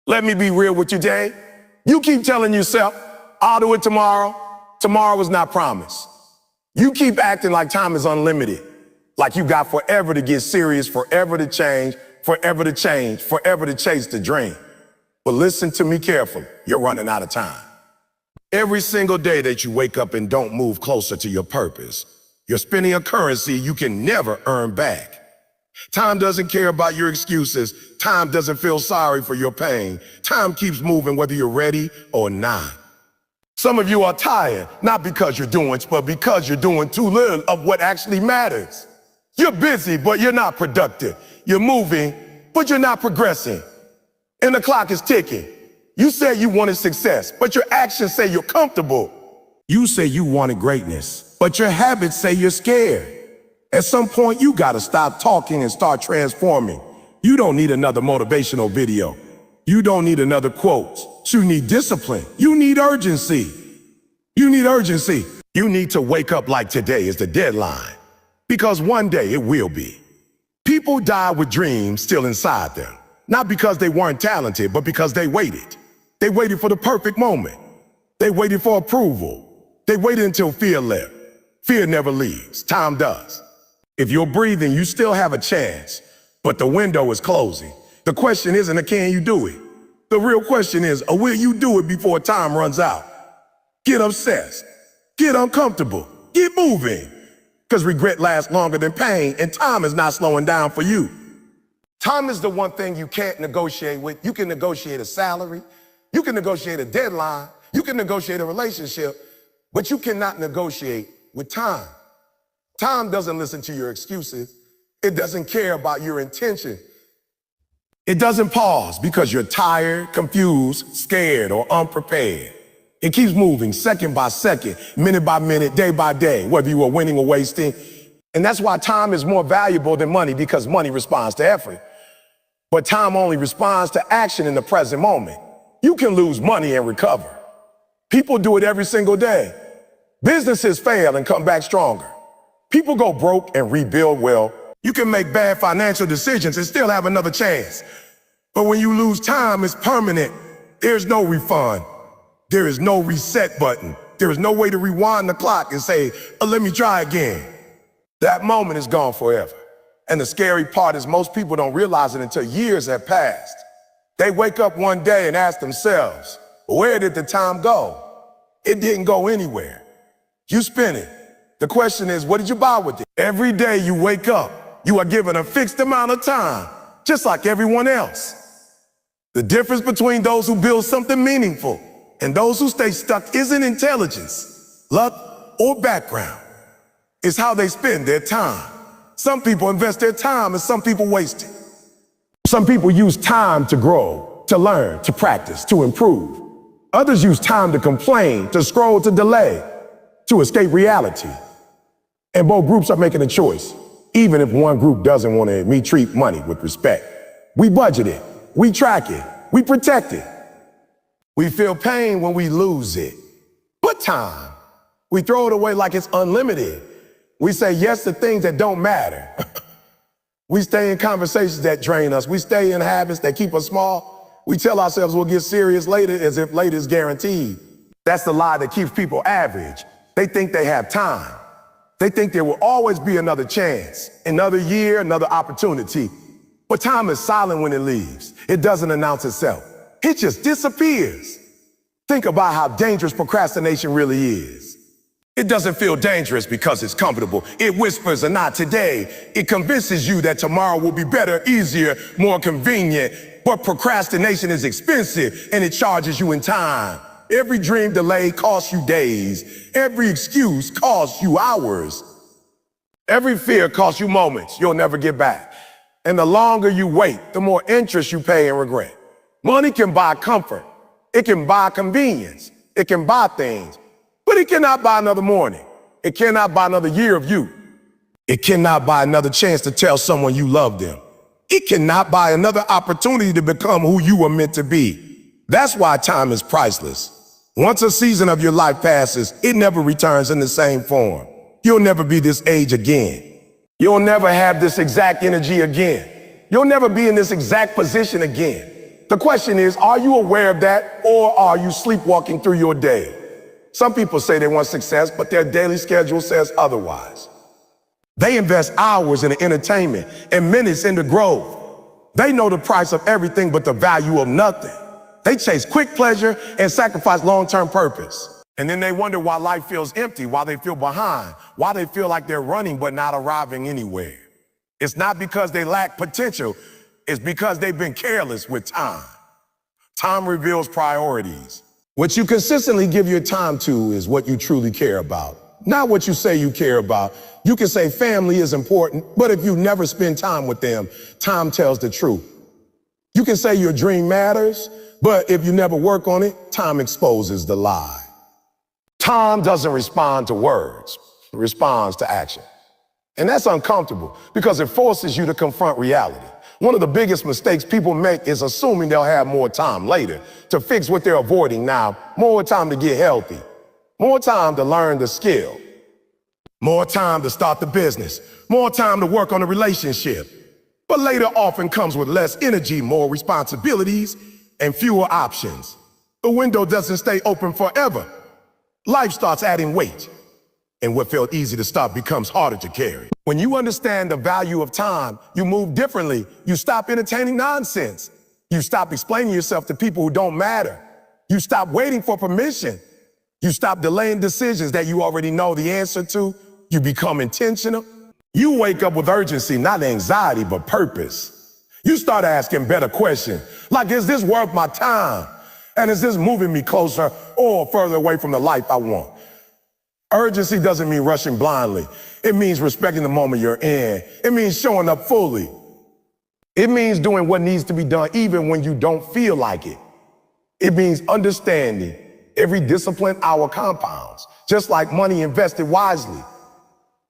Let me be real with you, Jay. You keep telling yourself, I'll do it tomorrow. Tomorrow is not promised. You keep acting like time is unlimited, like you got forever to get serious, forever to change, forever to change, forever to chase the dream. But listen to me carefully. You're running out of time. Every single day that you wake up and don't move closer to your purpose, you're spending a currency you can never earn back. Time doesn't care about your excuses. Time doesn't feel sorry for your pain. Time keeps moving whether you're ready or not. Some of you are tired, not because you're doing, but because you're doing too little of what actually matters. You're busy, but you're not productive. You're moving, but you're not progressing. And the clock is ticking. You say you wanted success, but your actions say you're comfortable. You say you wanted greatness, but your habits say you're scared. At some point, you gotta stop talking and start transforming. You don't need another motivational video. You don't need another quote. You need discipline. You need urgency. You need urgency. You need to wake up like today is the deadline, because one day it will be. People die with dreams still inside them, not because they weren't talented, but because they waited. They waited for the perfect moment. They waited for approval. They waited until fear left. Fear never leaves. Time does. If you're breathing, you still have a chance, but the window is closing. The question isn't, can you do it? The real question is, will you do it before time runs out? Get obsessed. Get uncomfortable. Get moving. Because regret lasts longer than pain, and time is not slowing down for you. Time is the one thing you can't negotiate with. You can negotiate a salary. You can negotiate a deadline. You can negotiate a relationship, but you cannot negotiate with time. Time doesn't listen to your excuses. It doesn't care about your intention. It doesn't pause because you're tired, confused, scared, or unprepared. It keeps moving second by second, minute by minute, day by day, whether you are winning or wasting. And that's why time is more valuable than money, because money responds to effort. But time only responds to action in the present moment. You can lose money and recover. People do it every single day. Businesses fail and come back stronger. People go broke and rebuild well. You can make bad financial decisions and still have another chance. But when you lose time, it's permanent. There's no refund. There is no reset button. There is no way to rewind the clock and say, let me try again. That moment is gone forever. And the scary part is most people don't realize it until years have passed. They wake up one day and ask themselves, where did the time go? It didn't go anywhere. You spent it. The question is, what did you buy with it? Every day you wake up, you are given a fixed amount of time, just like everyone else. The difference between those who build something meaningful and those who stay stuck isn't intelligence, luck, or background. It's how they spend their time. Some people invest their time and some people waste it. Some people use time to grow, to learn, to practice, to improve. Others use time to complain, to scroll, to delay, to escape reality. And both groups are making a choice, even if one group doesn't want to treat money with respect. We budget it, we track it, we protect it. We feel pain when we lose it. But time, we throw it away like it's unlimited. We say yes to things that don't matter. We stay in conversations that drain us. We stay in habits that keep us small. We tell ourselves we'll get serious later as if later is guaranteed. That's the lie that keeps people average. They think they have time. They think there will always be another chance, another year, another opportunity. But time is silent when it leaves. It doesn't announce itself. It just disappears. Think about how dangerous procrastination really is. It doesn't feel dangerous because it's comfortable. It whispers a not today. It convinces you that tomorrow will be better, easier, more convenient. But procrastination is expensive and it charges you in time. Every dream delay costs you days. Every excuse costs you hours. Every fear costs you moments you'll never get back. And the longer you wait, the more interest you pay in regret. Money can buy comfort. It can buy convenience. It can buy things. But it cannot buy another morning. It cannot buy another year of you. It cannot buy another chance to tell someone you love them. It cannot buy another opportunity to become who you were meant to be. That's why time is priceless. Once a season of your life passes, it never returns in the same form. You'll never be this age again. You'll never have this exact energy again. You'll never be in this exact position again. The question is, are you aware of that, or are you sleepwalking through your day? Some people say they want success, but their daily schedule says otherwise. They invest hours in entertainment and minutes into growth. They know the price of everything but the value of nothing. They chase quick pleasure and sacrifice long-term purpose. And then they wonder why life feels empty, why they feel behind, why they feel like they're running but not arriving anywhere. It's not because they lack potential, it's because they've been careless with time. Time reveals priorities. What you consistently give your time to is what you truly care about, not what you say you care about. You can say family is important, but if you never spend time with them, time tells the truth. You can say your dream matters, but if you never work on it, time exposes the lie. Time doesn't respond to words, it responds to action. And that's uncomfortable because it forces you to confront reality. One of the biggest mistakes people make is assuming they'll have more time later to fix what they're avoiding now, more time to get healthy, more time to learn the skill, more time to start the business, more time to work on a relationship. But later often comes with less energy, more responsibilities, and fewer options. The window doesn't stay open forever. Life starts adding weight, and what felt easy to stop becomes harder to carry. When you understand the value of time, you move differently. You stop entertaining nonsense. You stop explaining yourself to people who don't matter. You stop waiting for permission. You stop delaying decisions that you already know the answer to. You become intentional. You wake up with urgency, not anxiety, but purpose. You start asking better questions, like, is this worth my time? And is this moving me closer or further away from the life I want? Urgency doesn't mean rushing blindly. It means respecting the moment you're in. It means showing up fully. It means doing what needs to be done even when you don't feel like it. It means understanding every disciplined hour compounds, just like money invested wisely.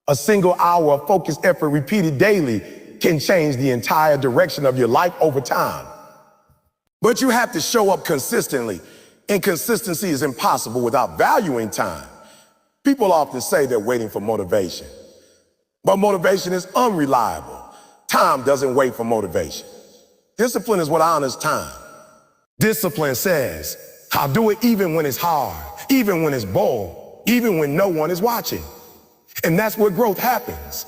A single hour of focused effort repeated daily can change the entire direction of your life over time. But you have to show up consistently, and consistency is impossible without valuing time. People often say they're waiting for motivation, but motivation is unreliable. Time doesn't wait for motivation. Discipline is what honors time. Discipline says, I'll do it even when it's hard, even when it's bored, even when no one is watching. And that's where growth happens.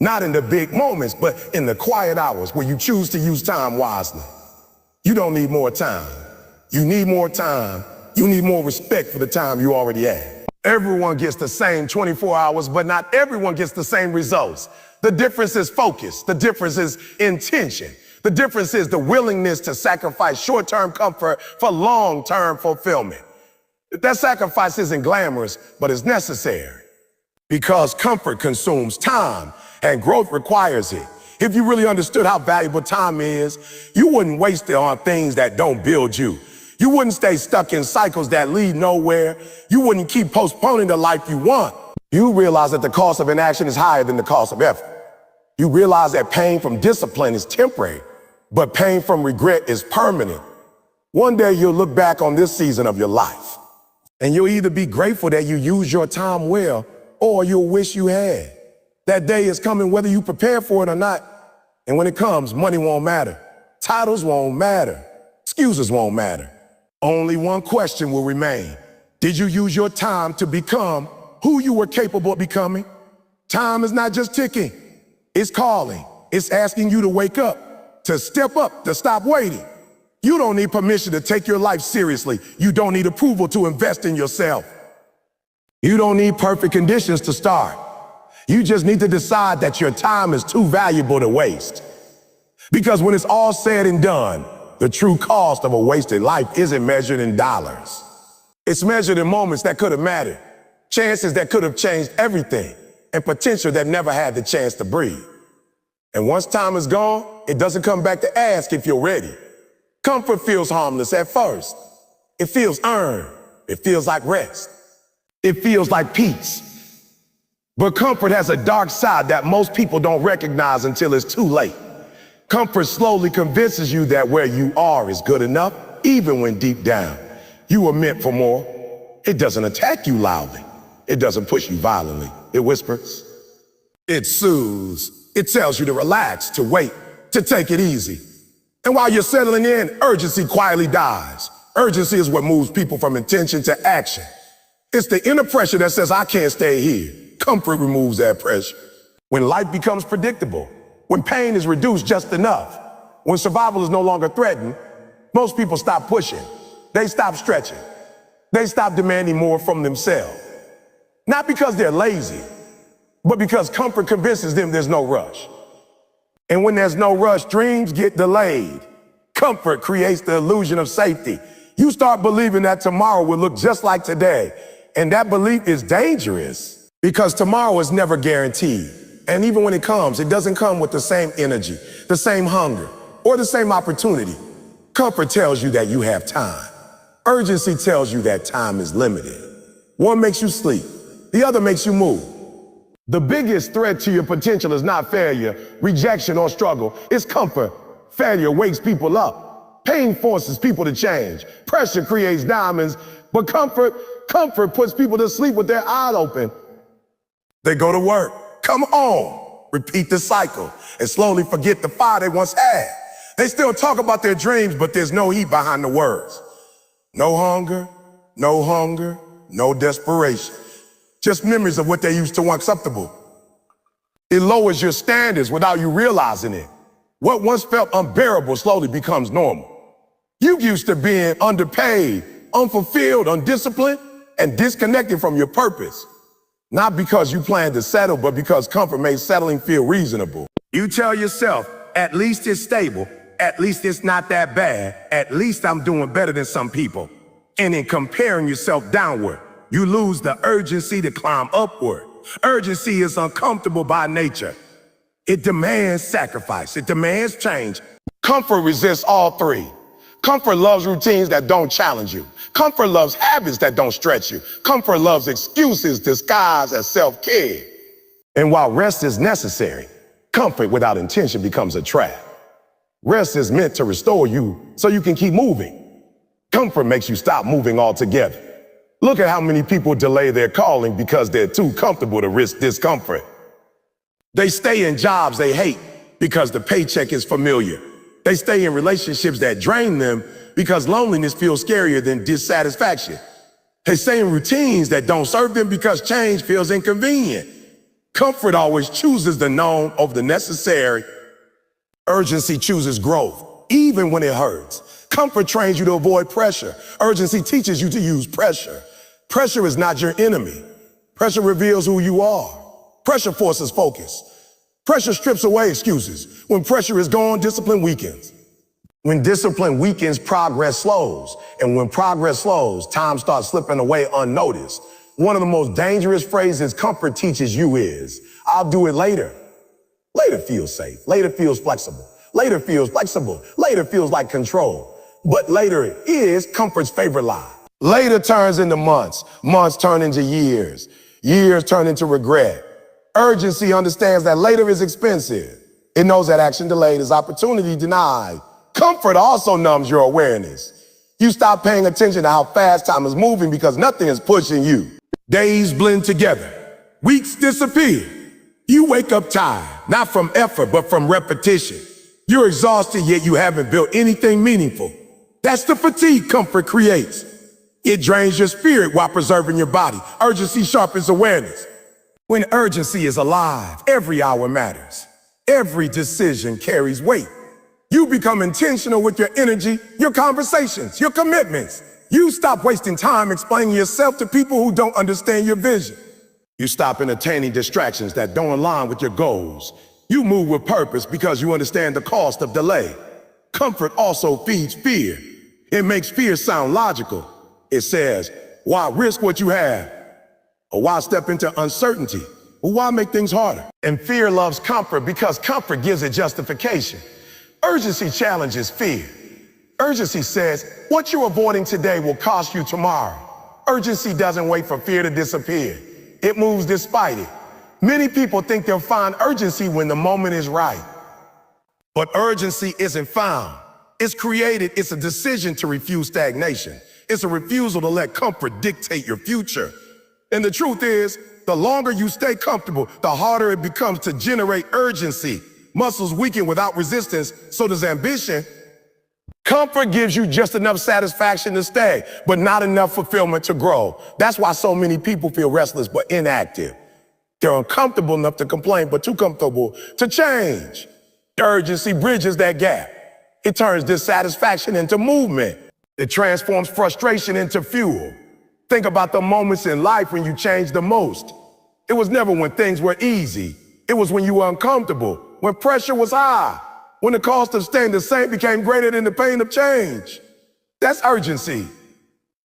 Not in the big moments, but in the quiet hours where you choose to use time wisely. You don't need more time. You need more time. You need more respect for the time you already have. Everyone gets the same 24 hours, but not everyone gets the same results. The difference is focus. The difference is intention. The difference is the willingness to sacrifice short-term comfort for long-term fulfillment. That sacrifice isn't glamorous, but it's necessary. Because comfort consumes time and growth requires it. If you really understood how valuable time is, you wouldn't waste it on things that don't build you. You wouldn't stay stuck in cycles that lead nowhere. You wouldn't keep postponing the life you want. You realize that the cost of inaction is higher than the cost of effort. You realize that pain from discipline is temporary, but pain from regret is permanent. One day you'll look back on this season of your life, and you'll either be grateful that you used your time well, or you'll wish you had. That day is coming whether you prepare for it or not. And when it comes, money won't matter. Titles won't matter. Excuses won't matter. Only one question will remain. Did you use your time to become who you were capable of becoming? Time is not just ticking. It's calling. It's asking you to wake up, to step up, to stop waiting. You don't need permission to take your life seriously. You don't need approval to invest in yourself. You don't need perfect conditions to start. You just need to decide that your time is too valuable to waste. Because when it's all said and done, the true cost of a wasted life isn't measured in dollars. It's measured in moments that could have mattered, chances that could have changed everything, and potential that never had the chance to breathe. And once time is gone, it doesn't come back to ask if you're ready. Comfort feels harmless at first. It feels earned. It feels like rest. It feels like peace. But comfort has a dark side that most people don't recognize until it's too late. Comfort slowly convinces you that where you are is good enough, even when deep down you were meant for more. It doesn't attack you loudly. It doesn't push you violently. It whispers. It soothes. It tells you to relax, to wait, to take it easy. And while you're settling in, urgency quietly dies. Urgency is what moves people from intention to action. It's the inner pressure that says, I can't stay here. Comfort removes that pressure. When life becomes predictable, when pain is reduced just enough, when survival is no longer threatened, most people stop pushing. They stop stretching. They stop demanding more from themselves. Not because they're lazy, but because comfort convinces them there's no rush. And when there's no rush, dreams get delayed. Comfort creates the illusion of safety. You start believing that tomorrow will look just like today. And that belief is dangerous because tomorrow is never guaranteed. And even when it comes, it doesn't come with the same energy, the same hunger, or the same opportunity. Comfort tells you that you have time. Urgency tells you that time is limited. One makes you sleep, the other makes you move. The biggest threat to your potential is not failure, rejection, or struggle. It's comfort. Failure wakes people up. Pain forces people to change. Pressure creates diamonds, but comfort puts people to sleep with their eyes open. They go to work, come home, repeat the cycle, and slowly forget the fire they once had. They still talk about their dreams, but there's no heat behind the words. No hunger, no desperation. Just memories of what they used to want acceptable. It lowers your standards without you realizing it. What once felt unbearable slowly becomes normal. You used to being underpaid, unfulfilled, undisciplined, and disconnected from your purpose. Not because you planned to settle, but because comfort made settling feel reasonable. You tell yourself, at least it's stable, at least it's not that bad, at least I'm doing better than some people. And in comparing yourself downward, you lose the urgency to climb upward. Urgency is uncomfortable by nature. It demands sacrifice. It demands change. Comfort resists all three. Comfort loves routines that don't challenge you. Comfort loves habits that don't stretch you. Comfort loves excuses disguised as self-care. And while rest is necessary, comfort without intention becomes a trap. Rest is meant to restore you so you can keep moving. Comfort makes you stop moving altogether. Look at how many people delay their calling because they're too comfortable to risk discomfort. They stay in jobs they hate because the paycheck is familiar. They stay in relationships that drain them because loneliness feels scarier than dissatisfaction. They stay in routines that don't serve them because change feels inconvenient. Comfort always chooses the known over the necessary. Urgency chooses growth, even when it hurts. Comfort trains you to avoid pressure. Urgency teaches you to use pressure. Pressure is not your enemy. Pressure reveals who you are. Pressure forces focus. Pressure strips away excuses. When pressure is gone, discipline weakens. When discipline weakens, progress slows. And when progress slows, time starts slipping away unnoticed. One of the most dangerous phrases comfort teaches you is, I'll do it later. Later feels safe. Later feels flexible. Later feels flexible. Later feels like control. But later is comfort's favorite lie. Later turns into months. Months turn into years. Years turn into regret. Urgency understands that later is expensive. It knows that action delayed is opportunity denied. Comfort also numbs your awareness. You stop paying attention to how fast time is moving because nothing is pushing you. Days blend together. Weeks disappear. You wake up tired, not from effort, but from repetition. You're exhausted, yet you haven't built anything meaningful. That's the fatigue comfort creates. It drains your spirit while preserving your body. Urgency sharpens awareness. When urgency is alive, every hour matters. Every decision carries weight. You become intentional with your energy, your conversations, your commitments. You stop wasting time explaining yourself to people who don't understand your vision. You stop entertaining distractions that don't align with your goals. You move with purpose because you understand the cost of delay. Comfort also feeds fear. It makes fear sound logical. It says, why risk what you have? Or why step into uncertainty? Or why make things harder? And fear loves comfort because comfort gives it justification. Urgency challenges fear. Urgency says, what you're avoiding today will cost you tomorrow. Urgency doesn't wait for fear to disappear. It moves despite it. Many people think they'll find urgency when the moment is right. But urgency isn't found. It's created. It's a decision to refuse stagnation. It's a refusal to let comfort dictate your future. And the truth is, the longer you stay comfortable, the harder it becomes to generate urgency. Muscles weaken without resistance, so does ambition. Comfort gives you just enough satisfaction to stay, but not enough fulfillment to grow. That's why so many people feel restless but inactive. They're uncomfortable enough to complain, but too comfortable to change. Urgency bridges that gap. It turns dissatisfaction into movement. It transforms frustration into fuel. Think about the moments in life when you changed the most. It was never when things were easy. It was when you were uncomfortable, when pressure was high, when the cost of staying the same became greater than the pain of change. That's urgency.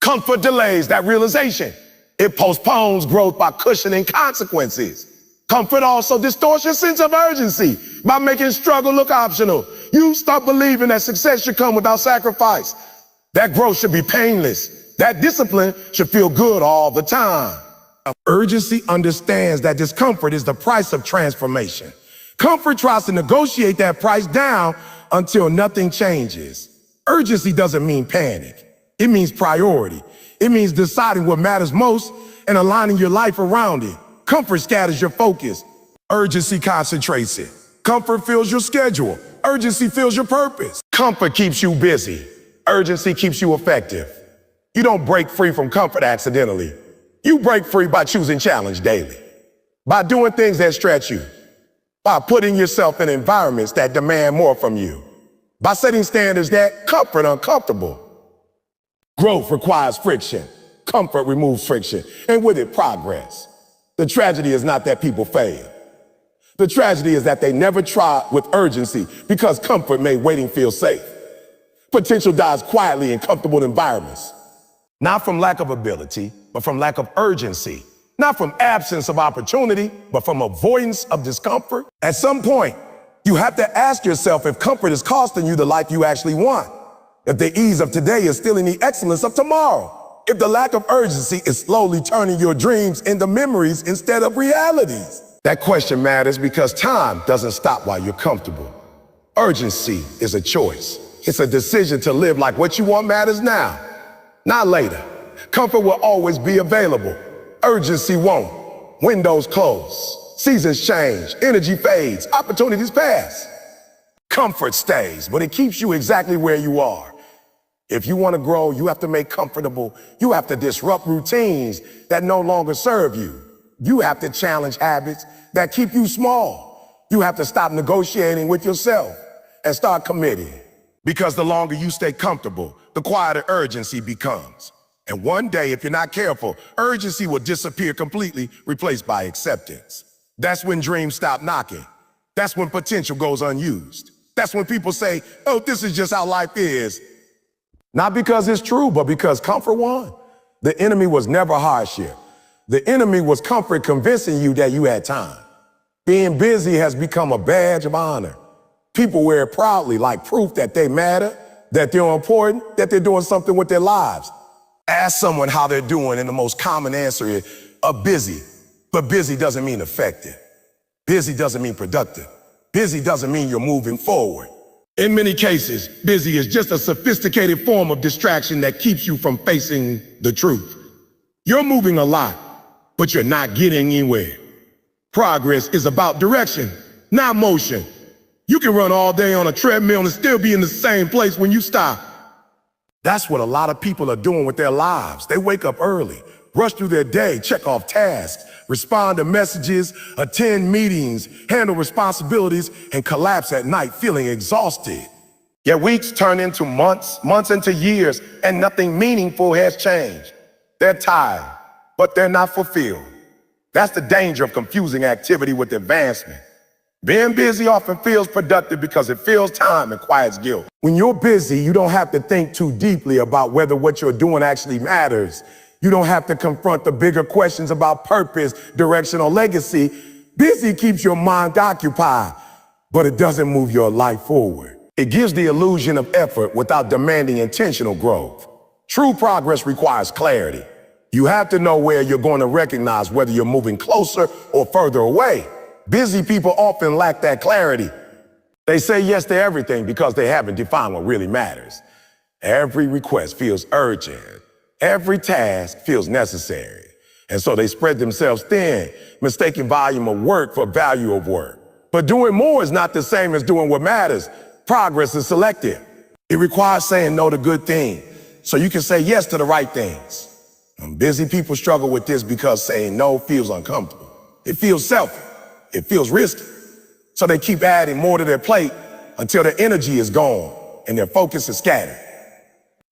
Comfort delays that realization. It postpones growth by cushioning consequences. Comfort also distorts your sense of urgency by making struggle look optional. You start believing that success should come without sacrifice. That growth should be painless. That discipline should feel good all the time. Urgency understands that discomfort is the price of transformation. Comfort tries to negotiate that price down until nothing changes. Urgency doesn't mean panic. It means priority. It means deciding what matters most and aligning your life around it. Comfort scatters your focus. Urgency concentrates it. Comfort fills your schedule. Urgency fills your purpose. Comfort keeps you busy. Urgency keeps you effective. You don't break free from comfort accidentally. You break free by choosing challenge daily, by doing things that stretch you, by putting yourself in environments that demand more from you, by setting standards that comfort uncomfortable. Growth requires friction. Comfort removes friction, and with it, progress. The tragedy is not that people fail. The tragedy is that they never try with urgency because comfort made waiting feel safe. Potential dies quietly in comfortable environments. Not from lack of ability, but from lack of urgency. Not from absence of opportunity, but from avoidance of discomfort. At some point, you have to ask yourself if comfort is costing you the life you actually want. If the ease of today is stealing the excellence of tomorrow. If the lack of urgency is slowly turning your dreams into memories instead of realities. That question matters because time doesn't stop while you're comfortable. Urgency is a choice. It's a decision to live like what you want matters now, not later. Comfort will always be available. Urgency won't. Windows close. Seasons change. Energy fades. Opportunities pass. Comfort stays, but it keeps you exactly where you are. If you want to grow, you have to make comfortable. You have to disrupt routines that no longer serve you. You have to challenge habits that keep you small. You have to stop negotiating with yourself and start committing. Because the longer you stay comfortable, the quieter urgency becomes. And one day, if you're not careful, urgency will disappear completely, replaced by acceptance. That's when dreams stop knocking. That's when potential goes unused. That's when people say, oh, this is just how life is. Not because it's true, but because comfort won. The enemy was never hardship. The enemy was comfort convincing you that you had time. Being busy has become a badge of honor. People wear it proudly, like proof that they matter, that they're important, that they're doing something with their lives. Ask someone how they're doing, and the most common answer is, busy. But busy doesn't mean effective. Busy doesn't mean productive. Busy doesn't mean you're moving forward. In many cases, busy is just a sophisticated form of distraction that keeps you from facing the truth. You're moving a lot, but you're not getting anywhere. Progress is about direction, not motion. You can run all day on a treadmill and still be in the same place when you stop. That's what a lot of people are doing with their lives. They wake up early, rush through their day, check off tasks, respond to messages, attend meetings, handle responsibilities, and collapse at night feeling exhausted. Yet weeks turn into months, months into years, and nothing meaningful has changed. They're tired, but they're not fulfilled. That's the danger of confusing activity with advancement. Being busy often feels productive because it fills time and quiets guilt. When you're busy, you don't have to think too deeply about whether what you're doing actually matters. You don't have to confront the bigger questions about purpose, direction, or legacy. Busy keeps your mind occupied, but it doesn't move your life forward. It gives the illusion of effort without demanding intentional growth. True progress requires clarity. You have to know where you're going to recognize whether you're moving closer or further away. Busy people often lack that clarity. They say yes to everything because they haven't defined what really matters. Every request feels urgent. Every task feels necessary. And so they spread themselves thin, mistaking volume of work for value of work. But doing more is not the same as doing what matters. Progress is selective. It requires saying no to good things so you can say yes to the right things. Busy people struggle with this because saying no feels uncomfortable. It feels selfish. It feels risky. So they keep adding more to their plate until their energy is gone and their focus is scattered.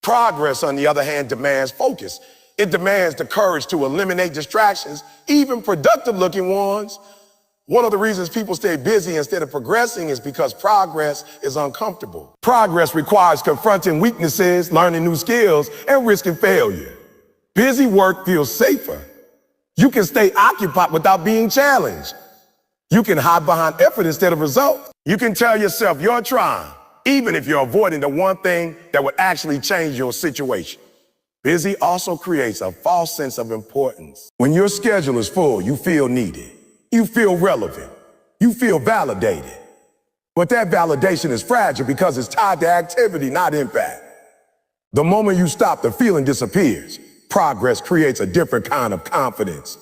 Progress, on the other hand, demands focus. It demands the courage to eliminate distractions, even productive-looking ones. One of the reasons people stay busy instead of progressing is because progress is uncomfortable. Progress requires confronting weaknesses, learning new skills, and risking failure. Busy work feels safer. You can stay occupied without being challenged. You can hide behind effort instead of results. You can tell yourself you're trying, even if you're avoiding the one thing that would actually change your situation. Busy also creates a false sense of importance. When your schedule is full, you feel needed. You feel relevant. You feel validated. But that validation is fragile because it's tied to activity, not impact. The moment you stop, the feeling disappears. Progress creates a different kind of confidence.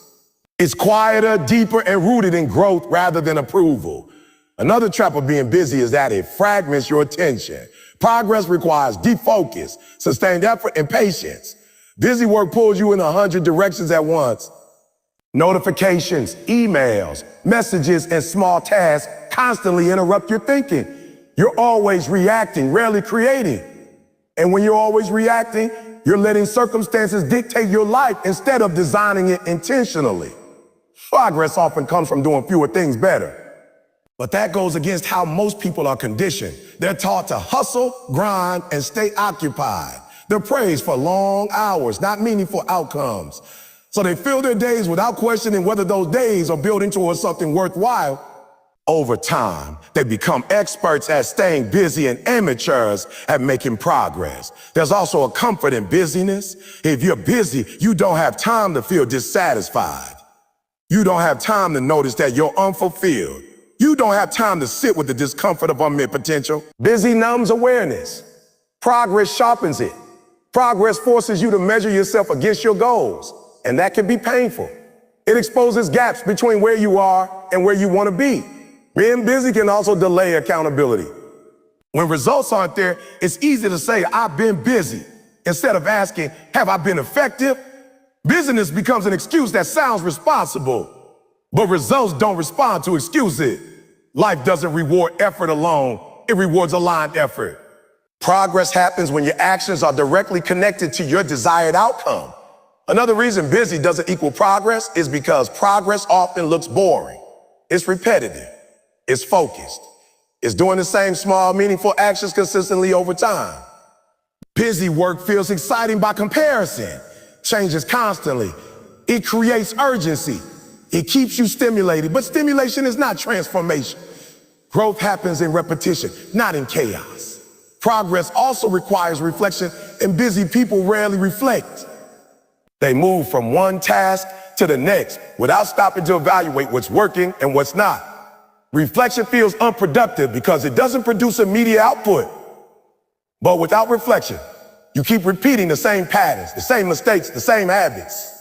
It's quieter, deeper, and rooted in growth rather than approval. Another trap of being busy is that it fragments your attention. Progress requires deep focus, sustained effort, and patience. Busy work pulls you in 100 directions at once. Notifications, emails, messages, and small tasks constantly interrupt your thinking. You're always reacting, rarely creating. And when you're always reacting, you're letting circumstances dictate your life instead of designing it intentionally. Progress often comes from doing fewer things better. But that goes against how most people are conditioned. They're taught to hustle, grind, and stay occupied. They're praised for long hours, not meaningful outcomes. So they fill their days without questioning whether those days are building towards something worthwhile. Over time, they become experts at staying busy and amateurs at making progress. There's also a comfort in busyness. If you're busy, you don't have time to feel dissatisfied. You don't have time to notice that you're unfulfilled. You don't have time to sit with the discomfort of unmet potential. Busy numbs awareness. Progress sharpens it. Progress forces you to measure yourself against your goals, and that can be painful. It exposes gaps between where you are and where you want to be. Being busy can also delay accountability. When results aren't there, it's easy to say, I've been busy, instead of asking, have I been effective? Busyness becomes an excuse that sounds responsible, but results don't respond to excuses. Life doesn't reward effort alone, it rewards aligned effort. Progress happens when your actions are directly connected to your desired outcome. Another reason busy doesn't equal progress is because progress often looks boring. It's repetitive. It's focused. It's doing the same small, meaningful actions consistently over time. Busy work feels exciting by comparison. Changes constantly. It creates urgency. It keeps you stimulated, but stimulation is not transformation. Growth happens in repetition, not in chaos. Progress also requires reflection, and busy people rarely reflect. They move from one task to the next without stopping to evaluate what's working and what's not. Reflection feels unproductive because it doesn't produce immediate output. But without reflection, you keep repeating the same patterns, the same mistakes, the same habits.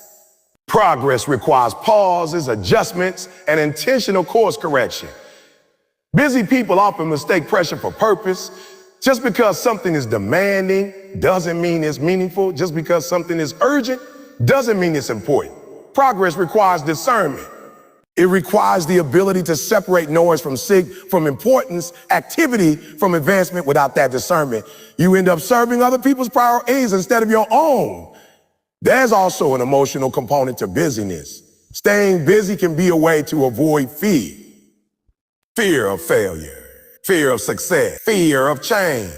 Progress requires pauses, adjustments, and intentional course correction. Busy people often mistake pressure for purpose. Just because something is demanding doesn't mean it's meaningful. Just because something is urgent doesn't mean it's important. Progress requires discernment. It requires the ability to separate noise from importance, activity from advancement. Without that discernment, you end up serving other people's priorities instead of your own. There's also an emotional component to busyness. Staying busy can be a way to avoid fear. Fear of failure, fear of success, fear of change.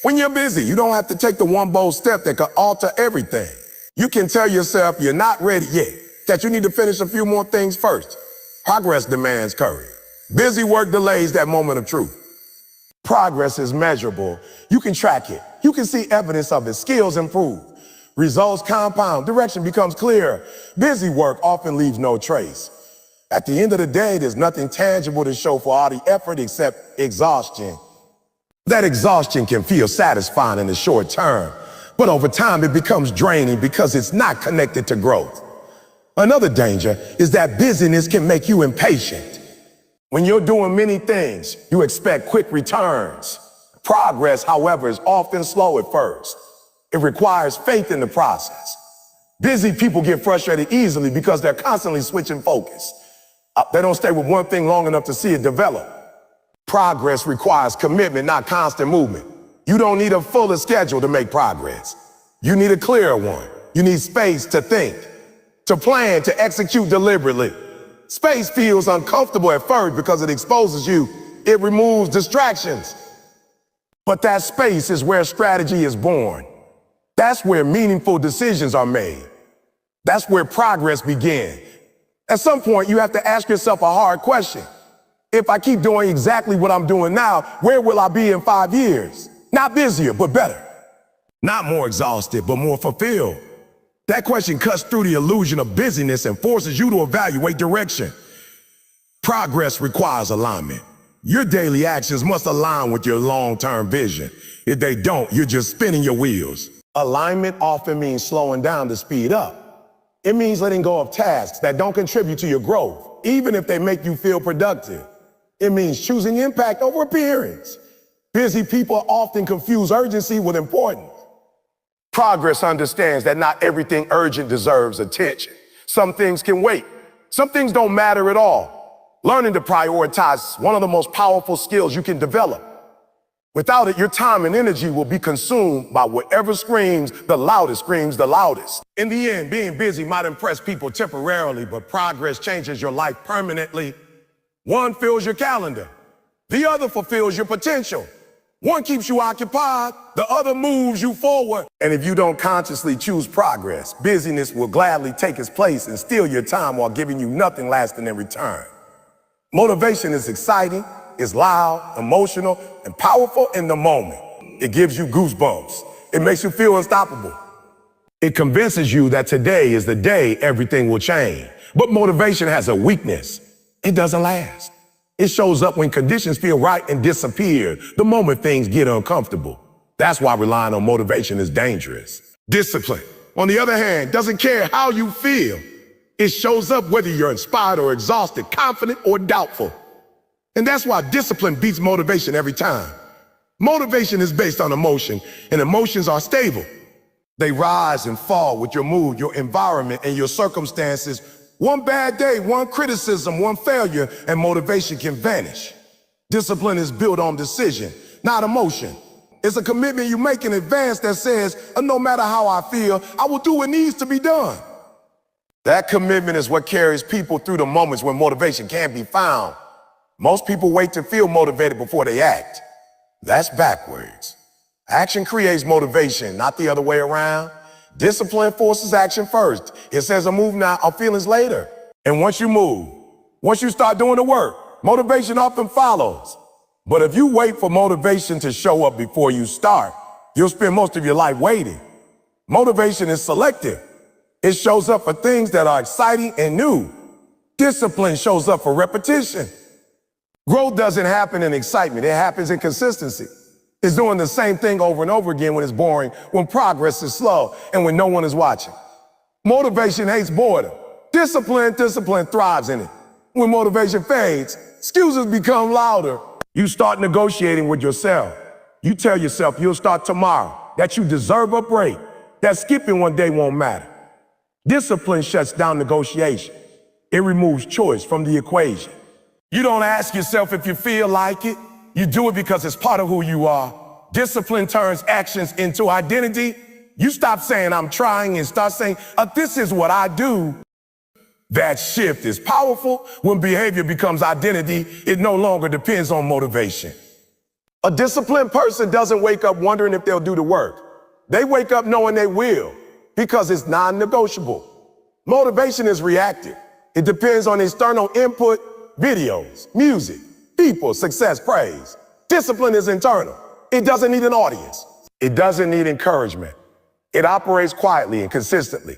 When you're busy, you don't have to take the one bold step that could alter everything. You can tell yourself you're not ready yet, that you need to finish a few more things first. Progress demands courage. Busy work delays that moment of truth. Progress is measurable. You can track it. You can see evidence of it. Skills improve. Results compound. Direction becomes clearer. Busy work often leaves no trace. At the end of the day, there's nothing tangible to show for all the effort except exhaustion. That exhaustion can feel satisfying in the short term, but over time it becomes draining because it's not connected to growth. Another danger is that busyness can make you impatient. When you're doing many things, you expect quick returns. Progress, however, is often slow at first. It requires faith in the process. Busy people get frustrated easily because they're constantly switching focus. They don't stay with one thing long enough to see it develop. Progress requires commitment, not constant movement. You don't need a fuller schedule to make progress. You need a clearer one. You need space to think, to plan, to execute deliberately. Space feels uncomfortable at first because it exposes you. It removes distractions. But that space is where strategy is born. That's where meaningful decisions are made. That's where progress begins. At some point, you have to ask yourself a hard question. If I keep doing exactly what I'm doing now, where will I be in 5 years? Not busier, but better. Not more exhausted, but more fulfilled. That question cuts through the illusion of busyness and forces you to evaluate direction. Progress requires alignment. Your daily actions must align with your long-term vision. If they don't, you're just spinning your wheels. Alignment often means slowing down to speed up. It means letting go of tasks that don't contribute to your growth, even if they make you feel productive. It means choosing impact over appearance. Busy people often confuse urgency with importance. Progress understands that not everything urgent deserves attention. Some things can wait. Some things don't matter at all. Learning to prioritize is one of the most powerful skills you can develop. Without it, your time and energy will be consumed by whatever screams the loudest. In the end, being busy might impress people temporarily, but progress changes your life permanently. One fills your calendar. The other fulfills your potential. One keeps you occupied. The other moves you forward. And if you don't consciously choose progress, busyness will gladly take its place and steal your time while giving you nothing lasting in return. Motivation is exciting, it's loud, emotional, and powerful in the moment. It gives you goosebumps. It makes you feel unstoppable. It convinces you that today is the day everything will change. But motivation has a weakness. It doesn't last. It shows up when conditions feel right and disappears, the moment things get uncomfortable. That's why relying on motivation is dangerous. Discipline, on the other hand, doesn't care how you feel. It shows up whether you're inspired or exhausted, confident or doubtful. And that's why discipline beats motivation every time. Motivation is based on emotion, and emotions are stable. They rise and fall with your mood, your environment, and your circumstances. One bad day, one criticism, one failure, and motivation can vanish. Discipline is built on decision, not emotion. It's a commitment you make in advance that says, no matter how I feel, I will do what needs to be done. That commitment is what carries people through the moments when motivation can't be found. Most people wait to feel motivated before they act. That's backwards. Action creates motivation, not the other way around. Discipline forces action first. It says a move now, our feelings later. And once you move, once you start doing the work, motivation often follows. But if you wait for motivation to show up before you start, you'll spend most of your life waiting. Motivation is selective. It shows up for things that are exciting and new. Discipline shows up for repetition. Growth doesn't happen in excitement. It happens in consistency. It's doing the same thing over and over again when it's boring, when progress is slow, and when no one is watching. Motivation hates boredom. Discipline thrives in it. When motivation fades, excuses become louder. You start negotiating with yourself. You tell yourself you'll start tomorrow, that you deserve a break, that skipping one day won't matter. Discipline shuts down negotiation. It removes choice from the equation. You don't ask yourself if you feel like it. You do it because it's part of who you are. Discipline turns actions into identity. You stop saying, I'm trying, and start saying, this is what I do. That shift is powerful. When behavior becomes identity, it no longer depends on motivation. A disciplined person doesn't wake up wondering if they'll do the work. They wake up knowing they will, because it's non-negotiable. Motivation is reactive. It depends on external input, videos, music, people, success, praise. Discipline is internal. It doesn't need an audience. It doesn't need encouragement. It operates quietly and consistently.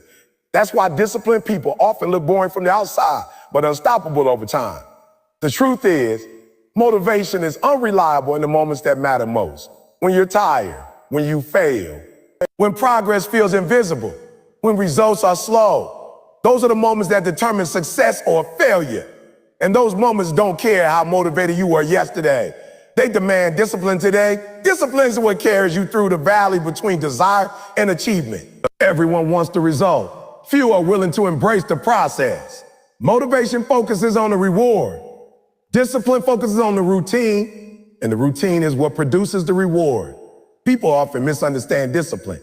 That's why disciplined people often look boring from the outside, but unstoppable over time. The truth is, motivation is unreliable in the moments that matter most. When you're tired, when you fail, when progress feels invisible, when results are slow. Those are the moments that determine success or failure. And those moments don't care how motivated you were yesterday. They demand discipline today. Discipline is what carries you through the valley between desire and achievement. Everyone wants the result. Few are willing to embrace the process. Motivation focuses on the reward. Discipline focuses on the routine, and the routine is what produces the reward. People often misunderstand discipline.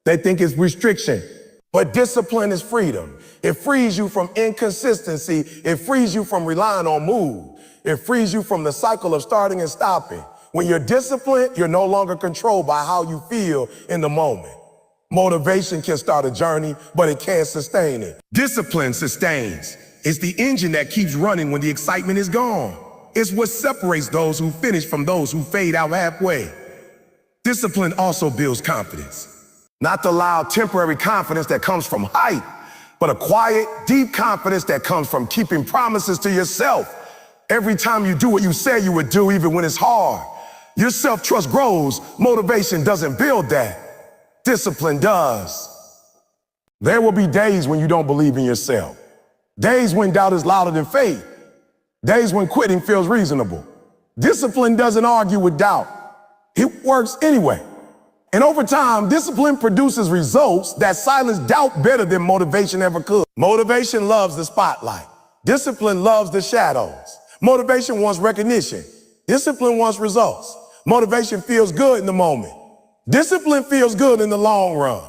They think it's restriction, but discipline is freedom. It frees you from inconsistency. It frees you from relying on mood. It frees you from the cycle of starting and stopping. When you're disciplined, you're no longer controlled by how you feel in the moment. Motivation can start a journey, but it can't sustain it. Discipline sustains. It's the engine that keeps running when the excitement is gone. It's what separates those who finish from those who fade out halfway. Discipline also builds confidence. Not the loud, temporary confidence that comes from hype, but a quiet, deep confidence that comes from keeping promises to yourself. Every time you do what you say you would do, even when it's hard, your self-trust grows. Motivation doesn't build that. Discipline does. There will be days when you don't believe in yourself. Days when doubt is louder than faith. Days when quitting feels reasonable. Discipline doesn't argue with doubt. It works anyway. And over time, discipline produces results that silence doubt better than motivation ever could. Motivation loves the spotlight. Discipline loves the shadows. Motivation wants recognition. Discipline wants results. Motivation feels good in the moment. Discipline feels good in the long run.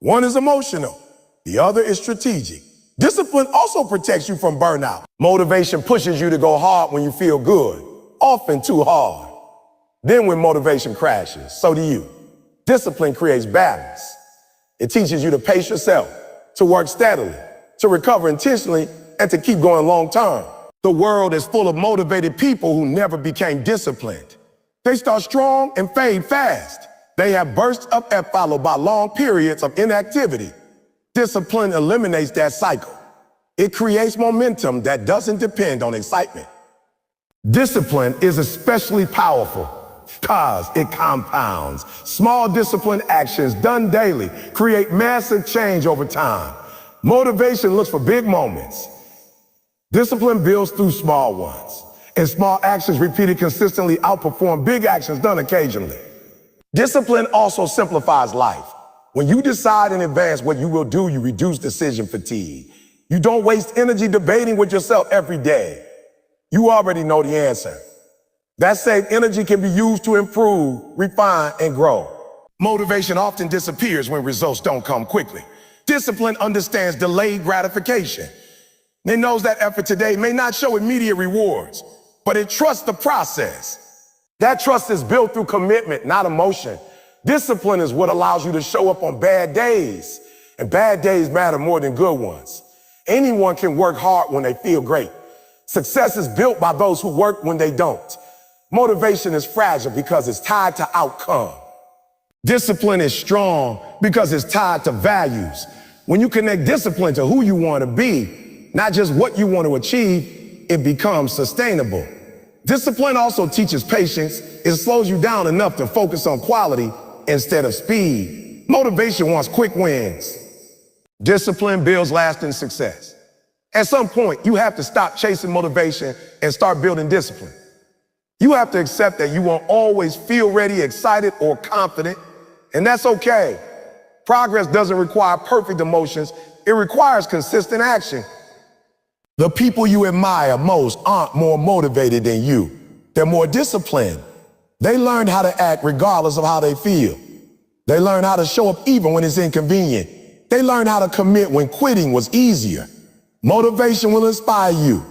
One is emotional. The other is strategic. Discipline also protects you from burnout. Motivation pushes you to go hard when you feel good, often too hard. Then when motivation crashes, so do you. Discipline creates balance. It teaches you to pace yourself, to work steadily, to recover intentionally, and to keep going long term. The world is full of motivated people who never became disciplined. They start strong and fade fast. They have bursts of effort followed by long periods of inactivity. Discipline eliminates that cycle. It creates momentum that doesn't depend on excitement. Discipline is especially powerful because it compounds. Small discipline actions done daily create massive change over time. Motivation looks for big moments. Discipline builds through small ones, and small actions repeated consistently outperform big actions done occasionally. Discipline also simplifies life. When you decide in advance what you will do, you reduce decision fatigue. You don't waste energy debating with yourself every day. You already know the answer. That saved energy can be used to improve, refine, and grow. Motivation often disappears when results don't come quickly. Discipline understands delayed gratification. It knows that effort today may not show immediate rewards, but it trusts the process. That trust is built through commitment, not emotion. Discipline is what allows you to show up on bad days, and bad days matter more than good ones. Anyone can work hard when they feel great. Success is built by those who work when they don't. Motivation is fragile because it's tied to outcome. Discipline is strong because it's tied to values. When you connect discipline to who you want to be, not just what you want to achieve, it becomes sustainable. Discipline also teaches patience. It slows you down enough to focus on quality instead of speed. Motivation wants quick wins. Discipline builds lasting success. At some point, you have to stop chasing motivation and start building discipline. You have to accept that you won't always feel ready, excited, or confident, and that's okay. Progress doesn't require perfect emotions. It requires consistent action. The people you admire most aren't more motivated than you. They're more disciplined. They learned how to act regardless of how they feel. They learn how to show up even when it's inconvenient. They learn how to commit when quitting was easier. Motivation will inspire you.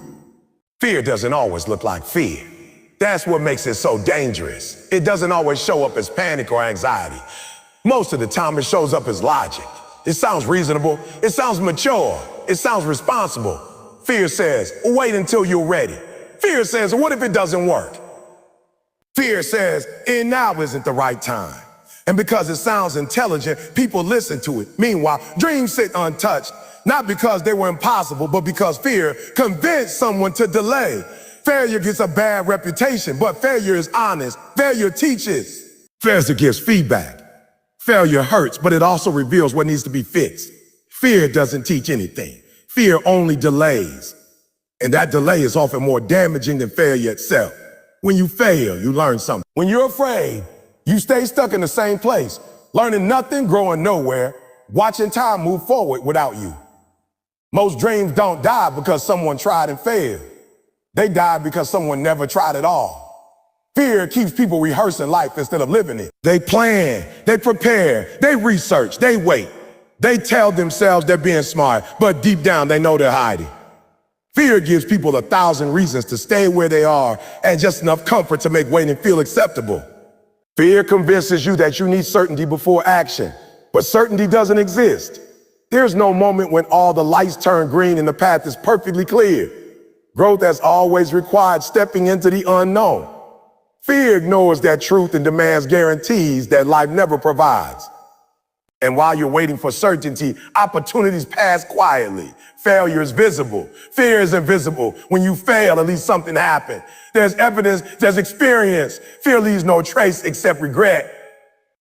Fear doesn't always look like fear. That's what makes it so dangerous. It doesn't always show up as panic or anxiety. Most of the time it shows up as logic. It sounds reasonable. It sounds mature. It sounds responsible. Fear says, wait until you're ready. Fear says, what if it doesn't work? Fear says, and now isn't the right time. And because it sounds intelligent, people listen to it. Meanwhile, dreams sit untouched, not because they were impossible, but because fear convinced someone to delay. Failure gets a bad reputation, but failure is honest. Failure teaches. Failure gives feedback. Failure hurts, but it also reveals what needs to be fixed. Fear doesn't teach anything. Fear only delays. And that delay is often more damaging than failure itself. When you fail, you learn something. When you're afraid, you stay stuck in the same place, learning nothing, growing nowhere, watching time move forward without you. Most dreams don't die because someone tried and failed. They die because someone never tried at all. Fear keeps people rehearsing life instead of living it. They plan, they prepare, they research, they wait. They tell themselves they're being smart, but deep down they know they're hiding. Fear gives people 1,000 reasons to stay where they are and just enough comfort to make waiting feel acceptable. Fear convinces you that you need certainty before action, but certainty doesn't exist. There's no moment when all the lights turn green and the path is perfectly clear. Growth has always required stepping into the unknown. Fear ignores that truth and demands guarantees that life never provides. And while you're waiting for certainty, opportunities pass quietly. Failure is visible. Fear is invisible. When you fail, at least something happened. There's evidence, there's experience. Fear leaves no trace except regret.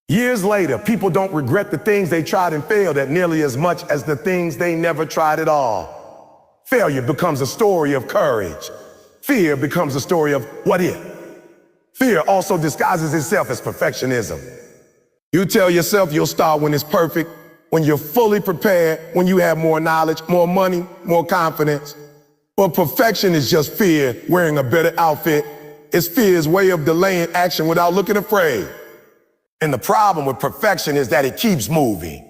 Years later, people don't regret the things they tried and failed at nearly as much as the things they never tried at all. Failure becomes a story of courage. Fear becomes a story of what if. Fear also disguises itself as perfectionism. You tell yourself you'll start when it's perfect, when you're fully prepared, when you have more knowledge, more money, more confidence. But perfection is just fear wearing a better outfit. It's fear's way of delaying action without looking afraid. And the problem with perfection is that it keeps moving.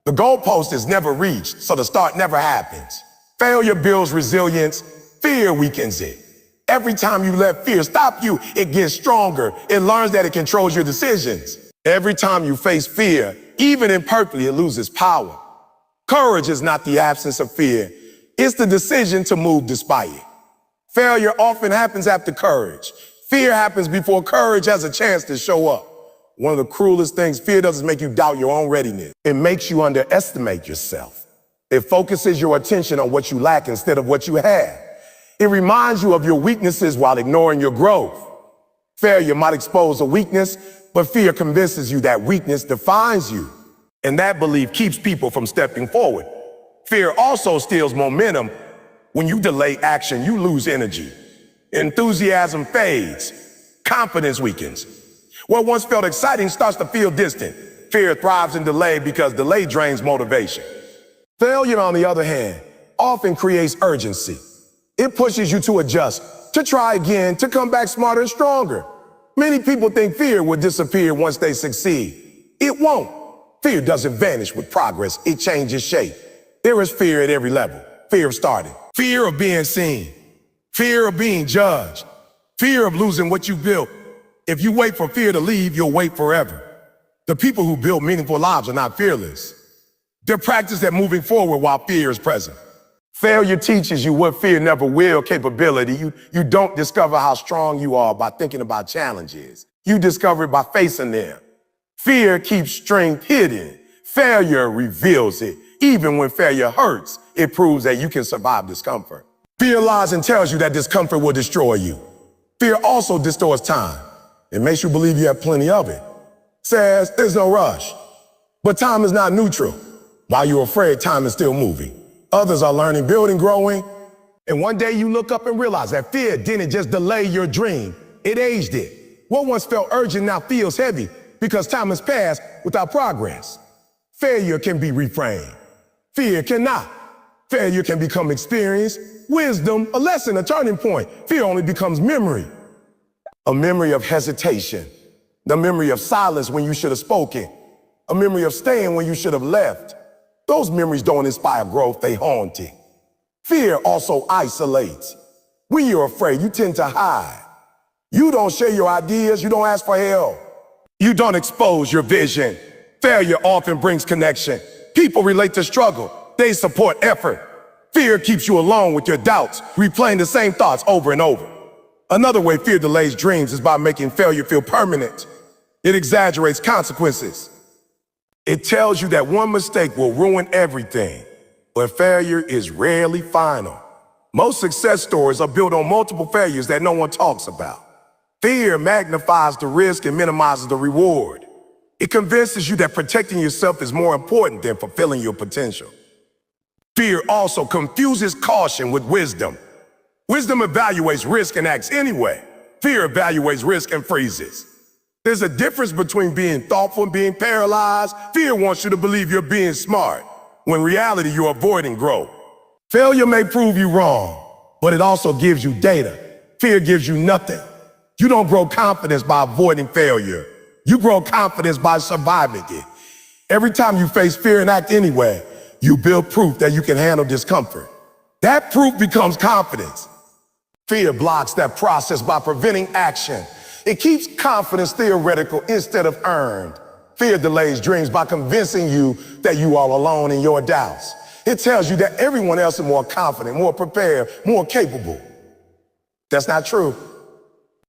The goalpost is never reached, so the start never happens. Failure builds resilience, fear weakens it. Every time you let fear stop you, it gets stronger. It learns that it controls your decisions. Every time you face fear, even imperfectly, it loses power. Courage is not the absence of fear. It's the decision to move despite it. Failure often happens after courage. Fear happens before courage has a chance to show up. One of the cruelest things fear does is make you doubt your own readiness. It makes you underestimate yourself. It focuses your attention on what you lack instead of what you have. It reminds you of your weaknesses while ignoring your growth. Failure might expose a weakness, but fear convinces you that weakness defines you. And that belief keeps people from stepping forward. Fear also steals momentum. When you delay action, you lose energy. Enthusiasm fades. Confidence weakens. What once felt exciting starts to feel distant. Fear thrives in delay because delay drains motivation. Failure, on the other hand, often creates urgency. It pushes you to adjust, to try again, to come back smarter and stronger. Many people think fear will disappear once they succeed. It won't. Fear doesn't vanish with progress. It changes shape. There is fear at every level. Fear of starting. Fear of being seen. Fear of being judged. Fear of losing what you built. If you wait for fear to leave, you'll wait forever. The people who build meaningful lives are not fearless. They're practiced at moving forward while fear is present. Failure teaches you what fear never will, capability. You don't discover how strong you are by thinking about challenges. You discover it by facing them. Fear keeps strength hidden. Failure reveals it. Even when failure hurts, it proves that you can survive discomfort. Fear lies and tells you that discomfort will destroy you. Fear also distorts time. It makes you believe you have plenty of it. Says there's no rush. But time is not neutral. While you're afraid, time is still moving. Others are learning, building, growing. And one day you look up and realize that fear didn't just delay your dream, it aged it. What once felt urgent now feels heavy because time has passed without progress. Failure can be reframed. Fear cannot. Failure can become experience, wisdom, a lesson, a turning point. Fear only becomes memory. A memory of hesitation. The memory of silence when you should have spoken. A memory of staying when you should have left. Those memories don't inspire growth, they haunt it. Fear also isolates. When you're afraid, you tend to hide. You don't share your ideas, you don't ask for help. You don't expose your vision. Failure often brings connection. People relate to struggle, they support effort. Fear keeps you alone with your doubts, replaying the same thoughts over and over. Another way fear delays dreams is by making failure feel permanent. It exaggerates consequences. It tells you that one mistake will ruin everything, but failure is rarely final. Most success stories are built on multiple failures that no one talks about. Fear magnifies the risk and minimizes the reward. It convinces you that protecting yourself is more important than fulfilling your potential. Fear also confuses caution with wisdom. Wisdom evaluates risk and acts anyway. Fear evaluates risk and freezes. There's a difference between being thoughtful and being paralyzed. Fear wants you to believe you're being smart, when in reality you're avoiding growth. Failure may prove you wrong, but it also gives you data. Fear gives you nothing. You don't grow confidence by avoiding failure. You grow confidence by surviving it. Every time you face fear and act anyway, you build proof that you can handle discomfort. That proof becomes confidence. Fear blocks that process by preventing action. It keeps confidence theoretical instead of earned. Fear delays dreams by convincing you that you are alone in your doubts. It tells you that everyone else is more confident, more prepared, more capable. That's not true.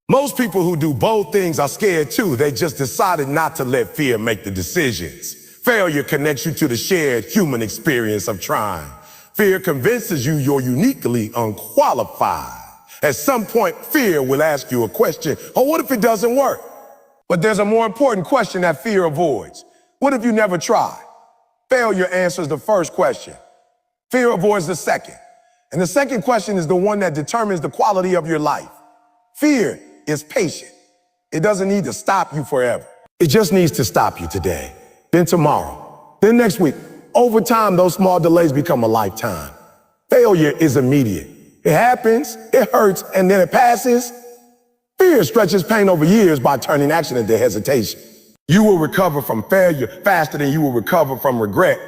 Most people who do both things are scared too. They just decided not to let fear make the decisions. Failure connects you to the shared human experience of trying. Fear convinces you you're uniquely unqualified. At some point, fear will ask you a question, oh, what if it doesn't work? But there's a more important question that fear avoids. What if you never try? Failure answers the first question. Fear avoids the second. And the second question is the one that determines the quality of your life. Fear is patient. It doesn't need to stop you forever. It just needs to stop you today, then tomorrow, then next week. Over time, those small delays become a lifetime. Failure is immediate. It happens, it hurts, and then it passes. Fear stretches pain over years by turning action into hesitation. You will recover from failure faster than you will recover from regret.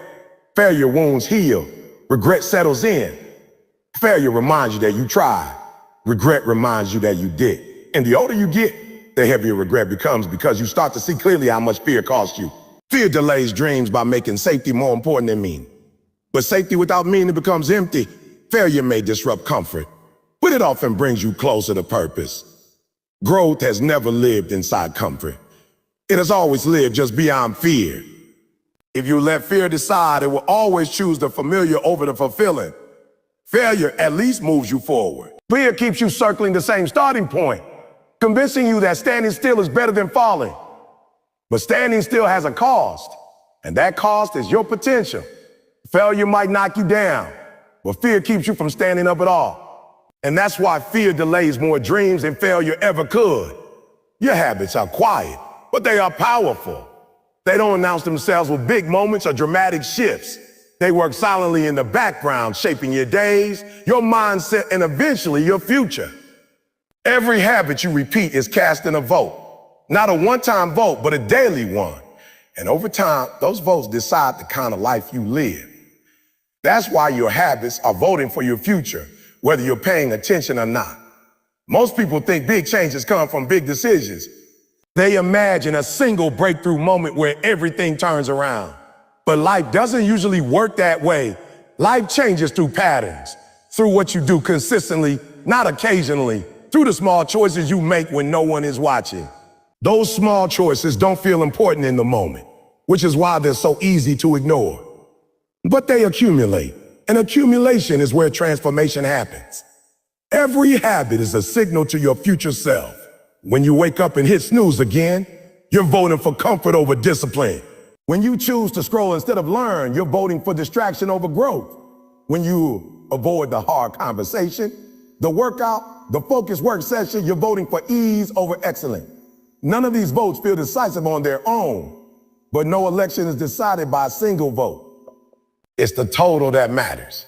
Failure wounds heal. Regret settles in. Failure reminds you that you tried. Regret reminds you that you did. And the older you get, the heavier regret becomes because you start to see clearly how much fear cost you. Fear delays dreams by making safety more important than meaning. But safety without meaning becomes empty. Failure may disrupt comfort, but it often brings you closer to purpose. Growth has never lived inside comfort. It has always lived just beyond fear. If you let fear decide, it will always choose the familiar over the fulfilling. Failure at least moves you forward. Fear keeps you circling the same starting point, convincing you that standing still is better than falling. But standing still has a cost, and that cost is your potential. Failure might knock you down, but fear keeps you from standing up at all. And that's why fear delays more dreams than failure ever could. Your habits are quiet, but they are powerful. They don't announce themselves with big moments or dramatic shifts. They work silently in the background, shaping your days, your mindset, and eventually your future. Every habit you repeat is casting a vote. Not a one-time vote, but a daily one. And over time, those votes decide the kind of life you live. That's why your habits are voting for your future, whether you're paying attention or not. Most people think big changes come from big decisions. They imagine a single breakthrough moment where everything turns around. But life doesn't usually work that way. Life changes through patterns, through what you do consistently, not occasionally, through the small choices you make when no one is watching. Those small choices don't feel important in the moment, which is why they're so easy to ignore. But they accumulate, and accumulation is where transformation happens. Every habit is a signal to your future self. When you wake up and hit snooze again, you're voting for comfort over discipline. When you choose to scroll instead of learn, you're voting for distraction over growth. When you avoid the hard conversation, the workout, the focused work session, you're voting for ease over excellence. None of these votes feel decisive on their own, but no election is decided by a single vote. It's the total that matters.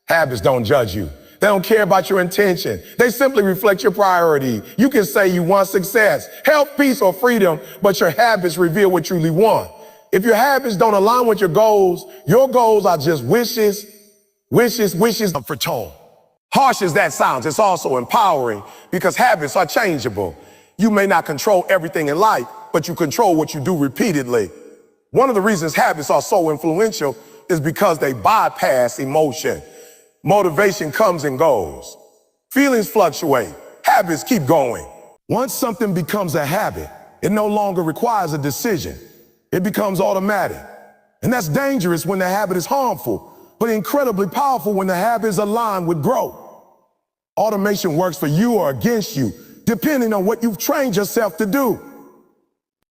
Habits don't judge you. They don't care about your intention. They simply reflect your priority. You can say you want success, health, peace, or freedom, but your habits reveal what you truly want. If your habits don't align with your goals are just wishes for tone. Harsh as that sounds, it's also empowering because habits are changeable. You may not control everything in life, but you control what you do repeatedly. One of the reasons habits are so influential is because they bypass emotion. Motivation comes and goes. Feelings fluctuate. Habits keep going. Once something becomes a habit, it no longer requires a decision. It becomes automatic. And that's dangerous when the habit is harmful, but incredibly powerful when the habit is aligned with growth. Automation works for you or against you, depending on what you've trained yourself to do.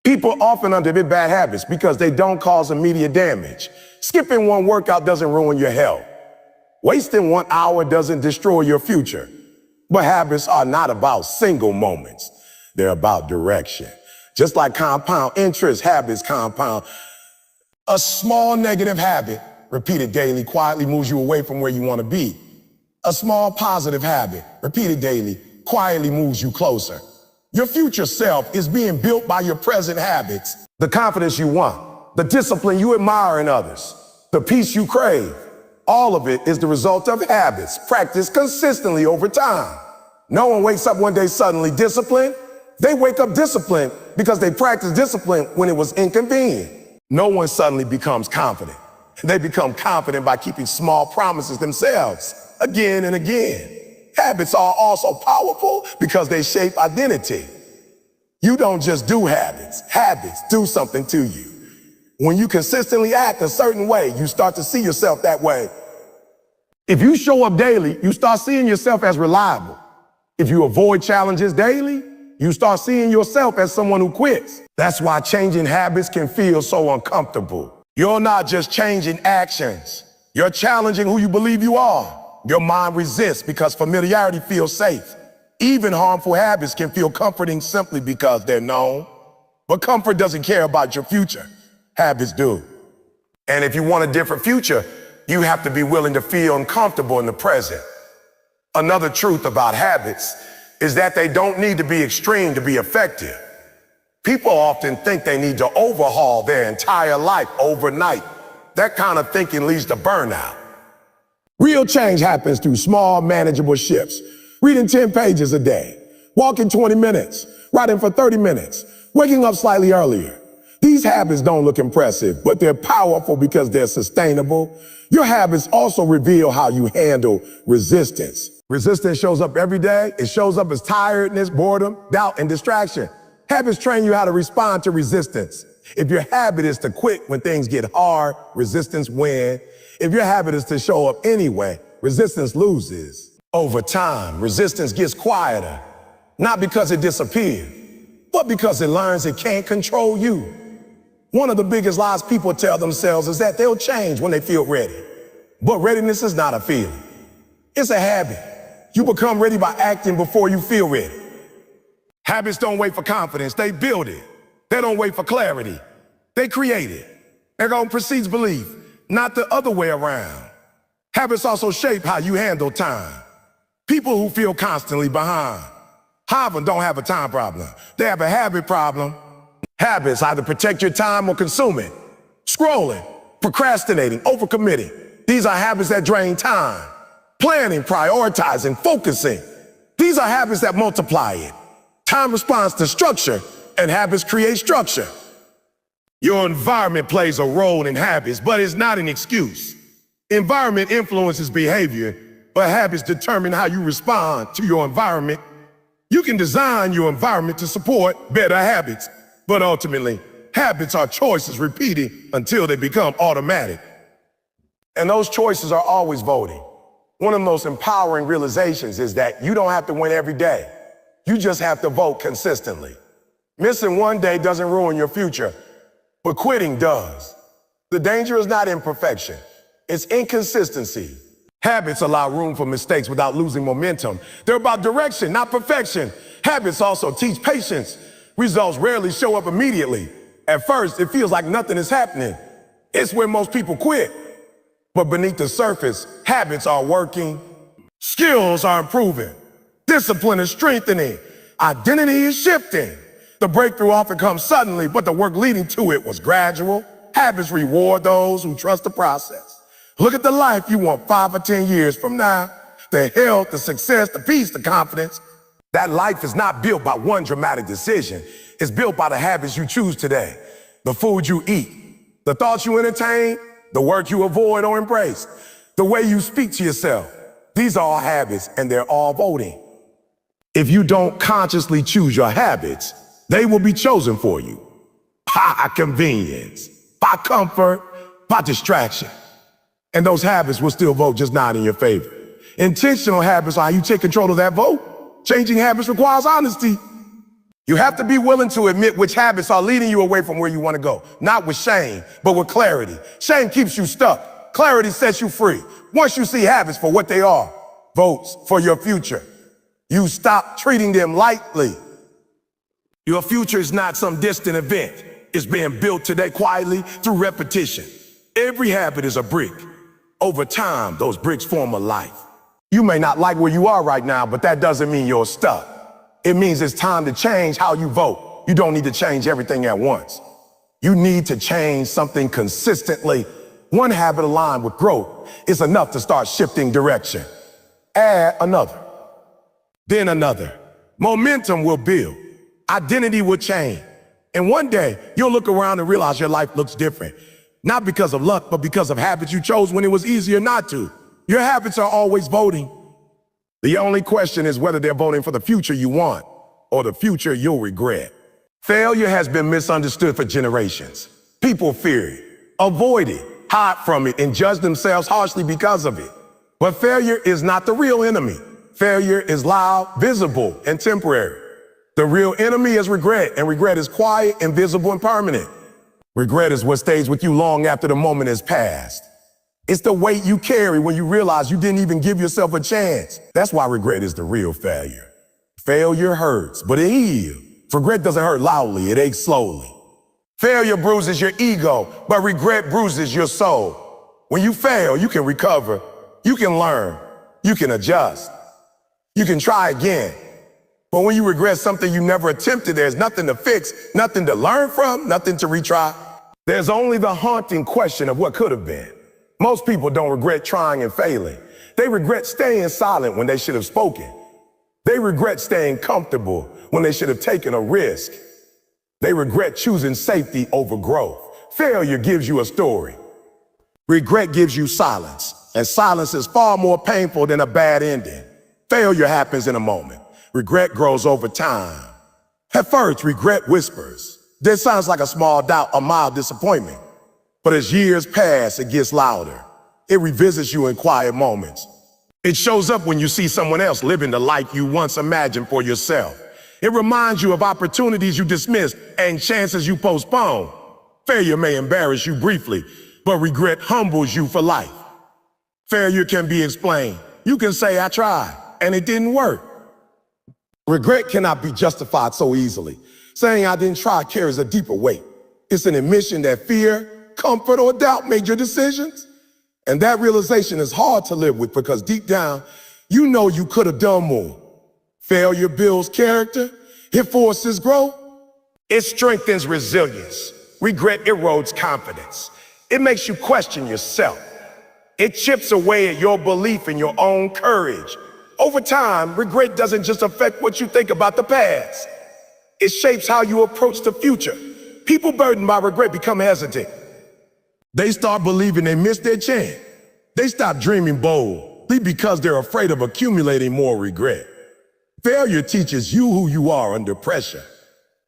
People often underbid bad habits because they don't cause immediate damage. Skipping one workout doesn't ruin your health. Wasting 1 hour doesn't destroy your future. But habits are not about single moments. They're about direction. Just like compound interest, habits compound. A small negative habit, repeated daily, quietly moves you away from where you want to be. A small positive habit, repeated daily, quietly moves you closer. Your future self is being built by your present habits. The confidence you want, the discipline you admire in others, the peace you crave. All of it is the result of habits practiced consistently over time. No one wakes up one day suddenly disciplined. They wake up disciplined because they practiced discipline when it was inconvenient. No one suddenly becomes confident. They become confident by keeping small promises themselves again and again. Habits are also powerful because they shape identity. You don't just do habits. Habits do something to you. When you consistently act a certain way, you start to see yourself that way. If you show up daily, you start seeing yourself as reliable. If you avoid challenges daily, you start seeing yourself as someone who quits. That's why changing habits can feel so uncomfortable. You're not just changing actions. You're challenging who you believe you are. Your mind resists because familiarity feels safe. Even harmful habits can feel comforting simply because they're known. But comfort doesn't care about your future. Habits do. And if you want a different future, you have to be willing to feel uncomfortable in the present. Another truth about habits is that they don't need to be extreme to be effective. People often think they need to overhaul their entire life overnight. That kind of thinking leads to burnout. Real change happens through small, manageable shifts. Reading 10 pages a day, walking 20 minutes, writing for 30 minutes, waking up slightly earlier. These habits don't look impressive, but they're powerful because they're sustainable. Your habits also reveal how you handle resistance. Resistance shows up every day. It shows up as tiredness, boredom, doubt, and distraction. Habits train you how to respond to resistance. If your habit is to quit when things get hard, resistance wins. If your habit is to show up anyway, resistance loses. Over time, resistance gets quieter, not because it disappeared, but because it learns it can't control you. One of the biggest lies people tell themselves is that they'll change when they feel ready. But readiness is not a feeling. It's a habit. You become ready by acting before you feel ready. Habits don't wait for confidence, they build it. They don't wait for clarity, they create it. Ergo precedes belief, not the other way around. Habits also shape how you handle time. People who feel constantly behind, however, don't have a time problem. They have a habit problem. Habits either protect your time or consume it. Scrolling, procrastinating, overcommitting. These are habits that drain time. Planning, prioritizing, focusing. These are habits that multiply it. Time responds to structure, and habits create structure. Your environment plays a role in habits, but it's not an excuse. Environment influences behavior, but habits determine how you respond to your environment. You can design your environment to support better habits, but ultimately, habits are choices repeated until they become automatic. And those choices are always voting. One of the most empowering realizations is that you don't have to win every day. You just have to vote consistently. Missing one day doesn't ruin your future, but quitting does. The danger is not imperfection, it's inconsistency. Habits allow room for mistakes without losing momentum. They're about direction, not perfection. Habits also teach patience. Results rarely show up immediately. At first, it feels like nothing is happening. It's where most people quit. But beneath the surface, habits are working. Skills are improving. Discipline is strengthening. Identity is shifting. The breakthrough often comes suddenly, but the work leading to it was gradual. Habits reward those who trust the process. Look at the life you want 5 or 10 years from now. The health, the success, the peace, the confidence. That life is not built by one dramatic decision. It's built by the habits you choose today. The food you eat, the thoughts you entertain, the work you avoid or embrace, the way you speak to yourself. These are all habits, and they're all voting. If you don't consciously choose your habits, they will be chosen for you. By convenience, by comfort, by distraction. And those habits will still vote, just not in your favor. Intentional habits are how you take control of that vote. Changing habits requires honesty. You have to be willing to admit which habits are leading you away from where you want to go. Not with shame, but with clarity. Shame keeps you stuck. Clarity sets you free. Once you see habits for what they are, votes for your future. You stop treating them lightly. Your future is not some distant event. It's being built today quietly through repetition. Every habit is a brick. Over time, those bricks form a life. You may not like where you are right now, but that doesn't mean you're stuck. It means it's time to change how you vote. You don't need to change everything at once. You need to change something consistently. One habit aligned with growth is enough to start shifting direction. Add another, then another. Momentum will build. Identity will change. And one day, you'll look around and realize your life looks different. Not because of luck, but because of habits you chose when it was easier not to. Your habits are always voting. The only question is whether they're voting for the future you want or the future you'll regret. Failure has been misunderstood for generations. People fear it, avoid it, hide from it, and judge themselves harshly because of it. But failure is not the real enemy. Failure is loud, visible, and temporary. The real enemy is regret, and regret is quiet, invisible, and permanent. Regret is what stays with you long after the moment has passed. It's the weight you carry when you realize you didn't even give yourself a chance. That's why regret is the real failure. Failure hurts, but it heals. Regret doesn't hurt loudly, it aches slowly. Failure bruises your ego, but regret bruises your soul. When you fail, you can recover, you can learn, you can adjust, you can try again. But when you regret something you never attempted, there's nothing to fix, nothing to learn from, nothing to retry. There's only the haunting question of what could have been. Most people don't regret trying and failing. They regret staying silent when they should have spoken. They regret staying comfortable when they should have taken a risk. They regret choosing safety over growth. Failure gives you a story. Regret gives you silence, and silence is far more painful than a bad ending. Failure happens in a moment. Regret grows over time. At first, regret whispers. This sounds like a small doubt, a mild disappointment. But as years pass, it gets louder. It revisits you in quiet moments. It shows up when you see someone else living the life you once imagined for yourself. It reminds you of opportunities you dismissed and chances you postponed. Failure may embarrass you briefly, but regret humbles you for life. Failure can be explained. You can say, I tried, and it didn't work. Regret cannot be justified so easily. Saying I didn't try carries a deeper weight. It's an admission that fear, comfort, or doubt made your decisions. And that realization is hard to live with because deep down, you know you could have done more. Failure builds character. It forces growth. It strengthens resilience. Regret erodes confidence. It makes you question yourself. It chips away at your belief in your own courage. Over time, regret doesn't just affect what you think about the past. It shapes how you approach the future. People burdened by regret become hesitant. They start believing they missed their chance. They stop dreaming boldly because they're afraid of accumulating more regret. Failure teaches you who you are under pressure.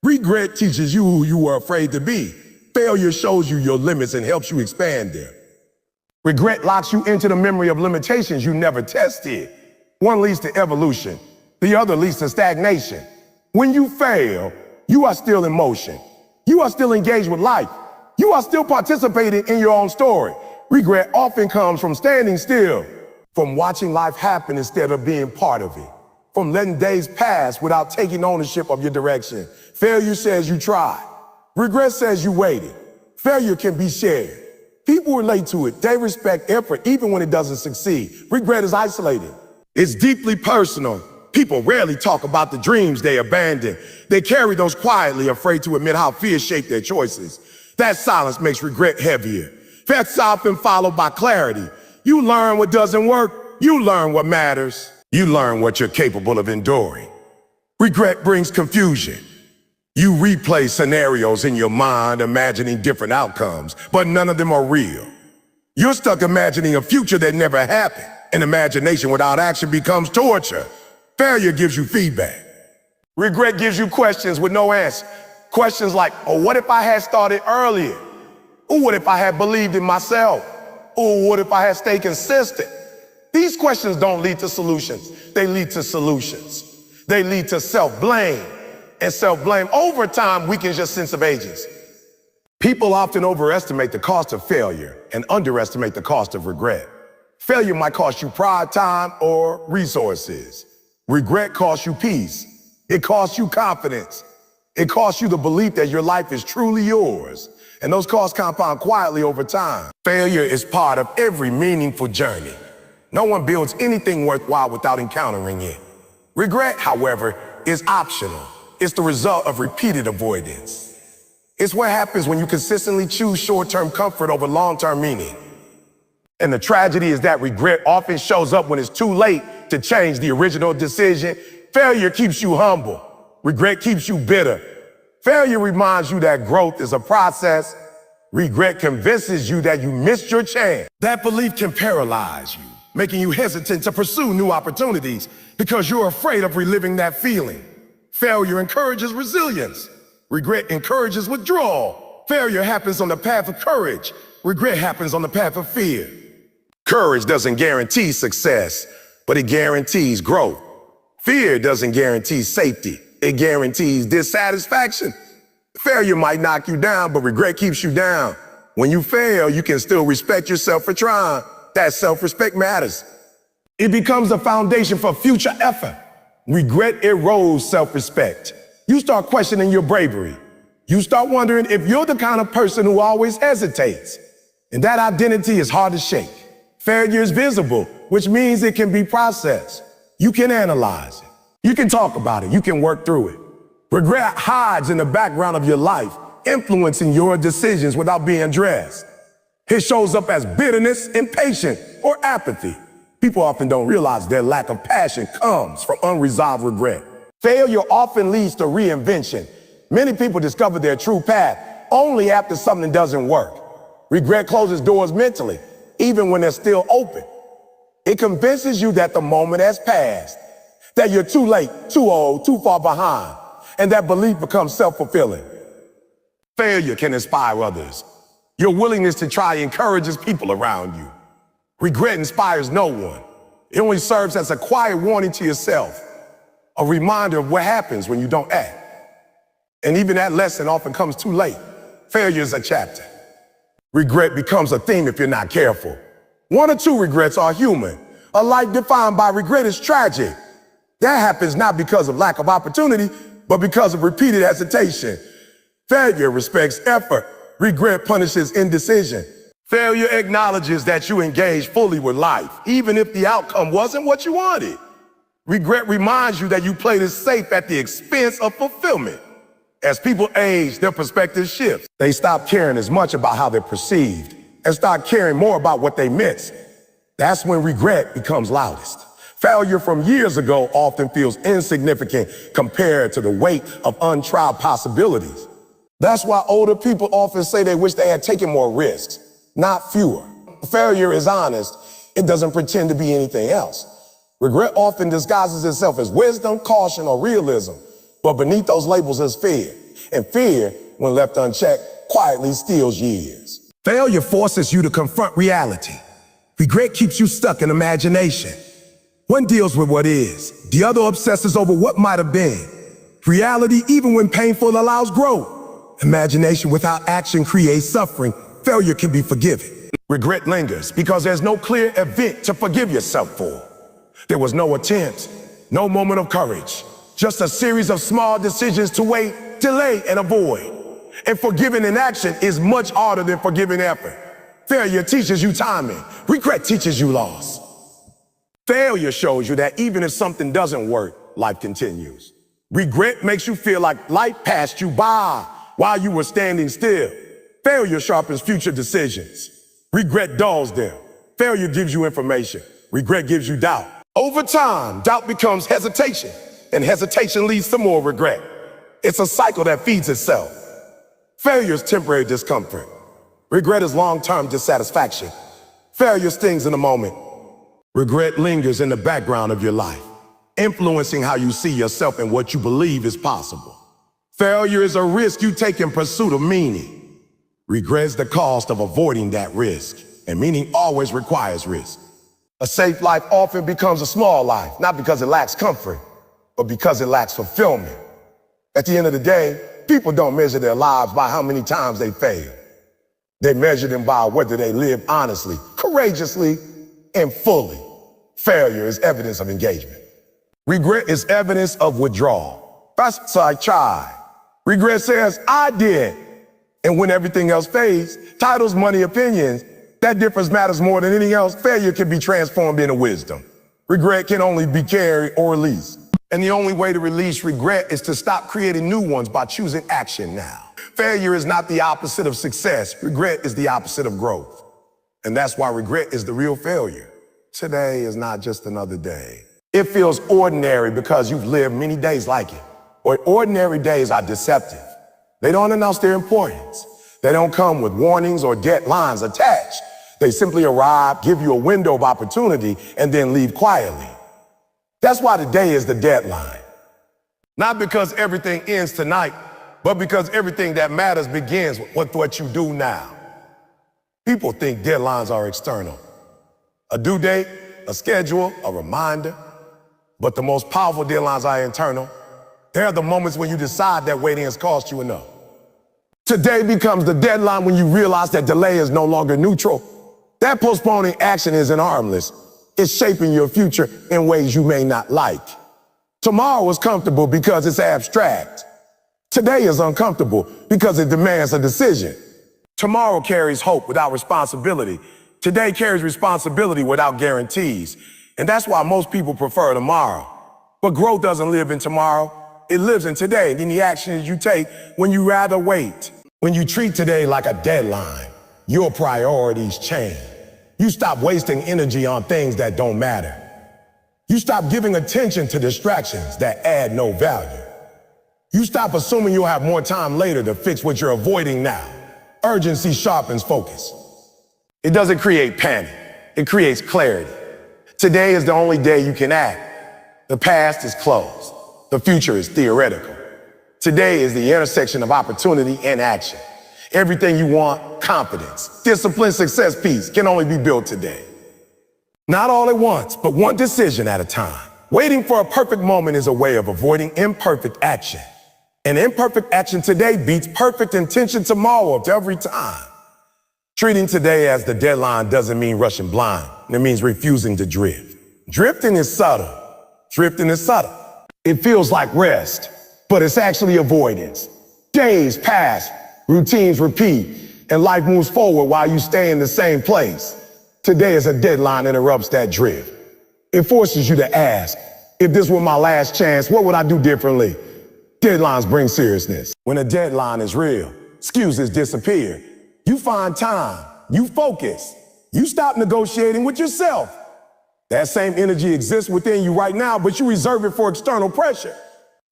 Regret teaches you who you were afraid to be. Failure shows you your limits and helps you expand them. Regret locks you into the memory of limitations you never tested. One leads to evolution. The other leads to stagnation. When you fail, you are still in motion. You are still engaged with life. You are still participating in your own story. Regret often comes from standing still, from watching life happen instead of being part of it, from letting days pass without taking ownership of your direction. Failure says you tried. Regret says you waited. Failure can be shared. People relate to it. They respect effort even when it doesn't succeed. Regret is isolated. It's deeply personal. People rarely talk about the dreams they abandoned. They carry those quietly, afraid to admit how fear shaped their choices. That silence makes regret heavier. That's often followed by clarity. You learn what doesn't work. You learn what matters. You learn what you're capable of enduring. Regret brings confusion. You replay scenarios in your mind, imagining different outcomes, but none of them are real. You're stuck imagining a future that never happened. And imagination without action becomes torture. Failure gives you feedback. Regret gives you questions with no answer. Questions like, oh, what if I had started earlier? Or what if I had believed in myself? Or what if I had stayed consistent? These questions don't lead to solutions. They lead to solutions. They lead to self-blame. And self-blame over time weakens your sense of agency. People often overestimate the cost of failure and underestimate the cost of regret. Failure might cost you pride, time, or resources. Regret costs you peace. It costs you confidence. It costs you the belief that your life is truly yours. And those costs compound quietly over time. Failure is part of every meaningful journey. No one builds anything worthwhile without encountering it. Regret, however, is optional. It's the result of repeated avoidance. It's what happens when you consistently choose short-term comfort over long-term meaning. And the tragedy is that regret often shows up when it's too late to change the original decision. Failure keeps you humble. Regret keeps you bitter. Failure reminds you that growth is a process. Regret convinces you that you missed your chance. That belief can paralyze you, making you hesitant to pursue new opportunities because you're afraid of reliving that feeling. Failure encourages resilience. Regret encourages withdrawal. Failure happens on the path of courage. Regret happens on the path of fear. Courage doesn't guarantee success, but it guarantees growth. Fear doesn't guarantee safety. It guarantees dissatisfaction. Failure might knock you down, but regret keeps you down. When you fail, you can still respect yourself for trying. That self-respect matters. It becomes a foundation for future effort. Regret erodes self-respect. You start questioning your bravery. You start wondering if you're the kind of person who always hesitates. And that identity is hard to shake. Failure is visible, which means it can be processed. You can analyze it. You can talk about it. You can work through it. Regret hides in the background of your life, influencing your decisions without being addressed. It shows up as bitterness, impatience, or apathy. People often don't realize their lack of passion comes from unresolved regret. Failure often leads to reinvention. Many people discover their true path only after something doesn't work. Regret closes doors mentally, even when they're still open. It convinces you that the moment has passed, that you're too late, too old, too far behind, and that belief becomes self-fulfilling. Failure can inspire others. Your willingness to try encourages people around you. Regret inspires no one. It only serves as a quiet warning to yourself, a reminder of what happens when you don't act. And even that lesson often comes too late. Failure is a chapter. Regret becomes a theme if you're not careful. One or two regrets are human. A life defined by regret is tragic. That happens not because of lack of opportunity, but because of repeated hesitation. Failure respects effort. Regret punishes indecision. Failure acknowledges that you engaged fully with life, even if the outcome wasn't what you wanted. Regret reminds you that you played it safe at the expense of fulfillment. As people age, their perspective shifts. They stop caring as much about how they're perceived and start caring more about what they miss. That's when regret becomes loudest. Failure from years ago often feels insignificant compared to the weight of untried possibilities. That's why older people often say they wish they had taken more risks, not fewer. Failure is honest. It doesn't pretend to be anything else. Regret often disguises itself as wisdom, caution, or realism, but beneath those labels is fear. And fear, when left unchecked, quietly steals years. Failure forces you to confront reality. Regret keeps you stuck in imagination. One deals with what is. The other obsesses over what might have been. Reality, even when painful, allows growth. Imagination without action creates suffering. Failure can be forgiven. Regret lingers because there's no clear event to forgive yourself for. There was no attempt, no moment of courage, just a series of small decisions to wait, delay, and avoid. And forgiving inaction is much harder than forgiving effort. Failure teaches you timing. Regret teaches you loss. Failure shows you that even if something doesn't work, life continues. Regret makes you feel like life passed you by while you were standing still. Failure sharpens future decisions. Regret dulls them. Failure gives you information. Regret gives you doubt. Over time, doubt becomes hesitation, and hesitation leads to more regret. It's a cycle that feeds itself. Failure is temporary discomfort. Regret is long-term dissatisfaction. Failure stings in a moment. Regret lingers in the background of your life, influencing how you see yourself and what you believe is possible. Failure is a risk you take in pursuit of meaning. Regret is the cost of avoiding that risk, and meaning always requires risk. A safe life often becomes a small life, not because it lacks comfort, but because it lacks fulfillment. At the end of the day, people don't measure their lives by how many times they fail. They measure them by whether they live honestly, courageously, and fully. Failure is evidence of engagement. Regret is evidence of withdrawal. So I tried. Regret says, I did. And when everything else fades, titles, money, opinions, that difference matters more than anything else. Failure can be transformed into wisdom. Regret can only be carried or released. And the only way to release regret is to stop creating new ones by choosing action now. Failure is not the opposite of success. Regret is the opposite of growth. And that's why regret is the real failure. Today is not just another day. It feels ordinary because you've lived many days like it. Or ordinary days are deceptive. They don't announce their importance. They don't come with warnings or deadlines attached. They simply arrive, give you a window of opportunity, and then leave quietly. That's why today is the deadline. Not because everything ends tonight, but because everything that matters begins with what you do now. People think deadlines are external. A due date, a schedule, a reminder. But the most powerful deadlines are internal. They're the moments when you decide that waiting has cost you enough. Today becomes the deadline when you realize that delay is no longer neutral. That postponing action isn't harmless. It's shaping your future in ways you may not like. Tomorrow is comfortable because it's abstract. Today is uncomfortable because it demands a decision. Tomorrow carries hope without responsibility. Today carries responsibility without guarantees. And that's why most people prefer tomorrow. But growth doesn't live in tomorrow. It lives in today, in the actions you take when you rather wait. When you treat today like a deadline, your priorities change. You stop wasting energy on things that don't matter. You stop giving attention to distractions that add no value. You stop assuming you'll have more time later to fix what you're avoiding now. Urgency sharpens focus. It doesn't create panic. It creates clarity. Today is the only day you can act. The past is closed. The future is theoretical. Today is the intersection of opportunity and action. Everything you want, confidence, discipline, success, peace can only be built today. Not all at once, but one decision at a time. Waiting for a perfect moment is a way of avoiding imperfect action. And imperfect action today beats perfect intention tomorrow every time. Treating today as the deadline doesn't mean rushing blind. It means refusing to drift. Drifting is subtle. Drifting is subtle. It feels like rest, but it's actually avoidance. Days pass, routines repeat, and life moves forward while you stay in the same place. Today is a deadline interrupts that drift. It forces you to ask, if this were my last chance, what would I do differently? Deadlines bring seriousness. When a deadline is real, excuses disappear. You find time, you focus, you stop negotiating with yourself. That same energy exists within you right now, but you reserve it for external pressure.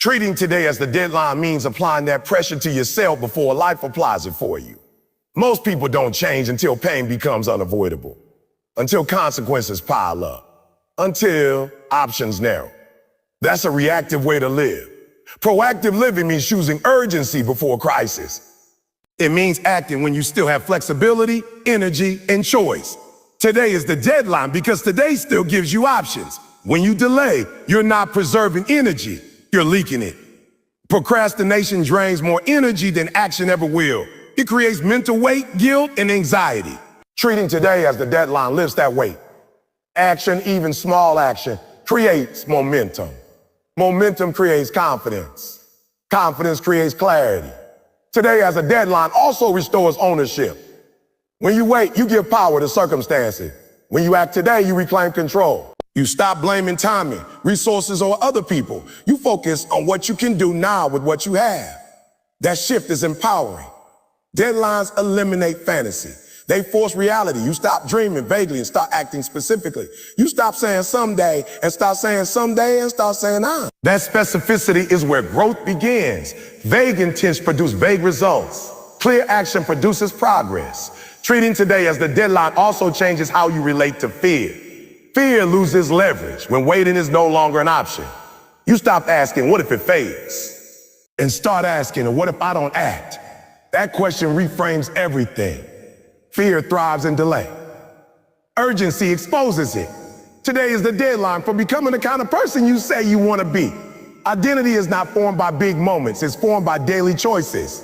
Treating today as the deadline means applying that pressure to yourself before life applies it for you. Most people don't change until pain becomes unavoidable, until consequences pile up, until options narrow. That's a reactive way to live. Proactive living means choosing urgency before crisis. It means acting when you still have flexibility, energy, and choice. Today is the deadline because today still gives you options. When you delay, you're not preserving energy, you're leaking it. Procrastination drains more energy than action ever will. It creates mental weight, guilt, and anxiety. Treating today as the deadline lifts that weight. Action, even small action, creates momentum. Momentum creates confidence. Confidence creates clarity. Today as a deadline also restores ownership. When you wait, you give power to circumstances. When you act today, you reclaim control. You stop blaming timing, resources, or other people. You focus on what you can do now with what you have. That shift is empowering. Deadlines eliminate fantasy. They force reality. You stop dreaming vaguely and start acting specifically. You stop saying someday and start saying someday and start saying I. That specificity is where growth begins. Vague intents produce vague results. Clear action produces progress. Treating today as the deadline also changes how you relate to fear. Fear loses leverage when waiting is no longer an option. You stop asking, what if it fails? And start asking, what if I don't act? That question reframes everything. Fear thrives in delay. Urgency exposes it. Today is the deadline for becoming the kind of person you say you want to be. Identity is not formed by big moments, it's formed by daily choices.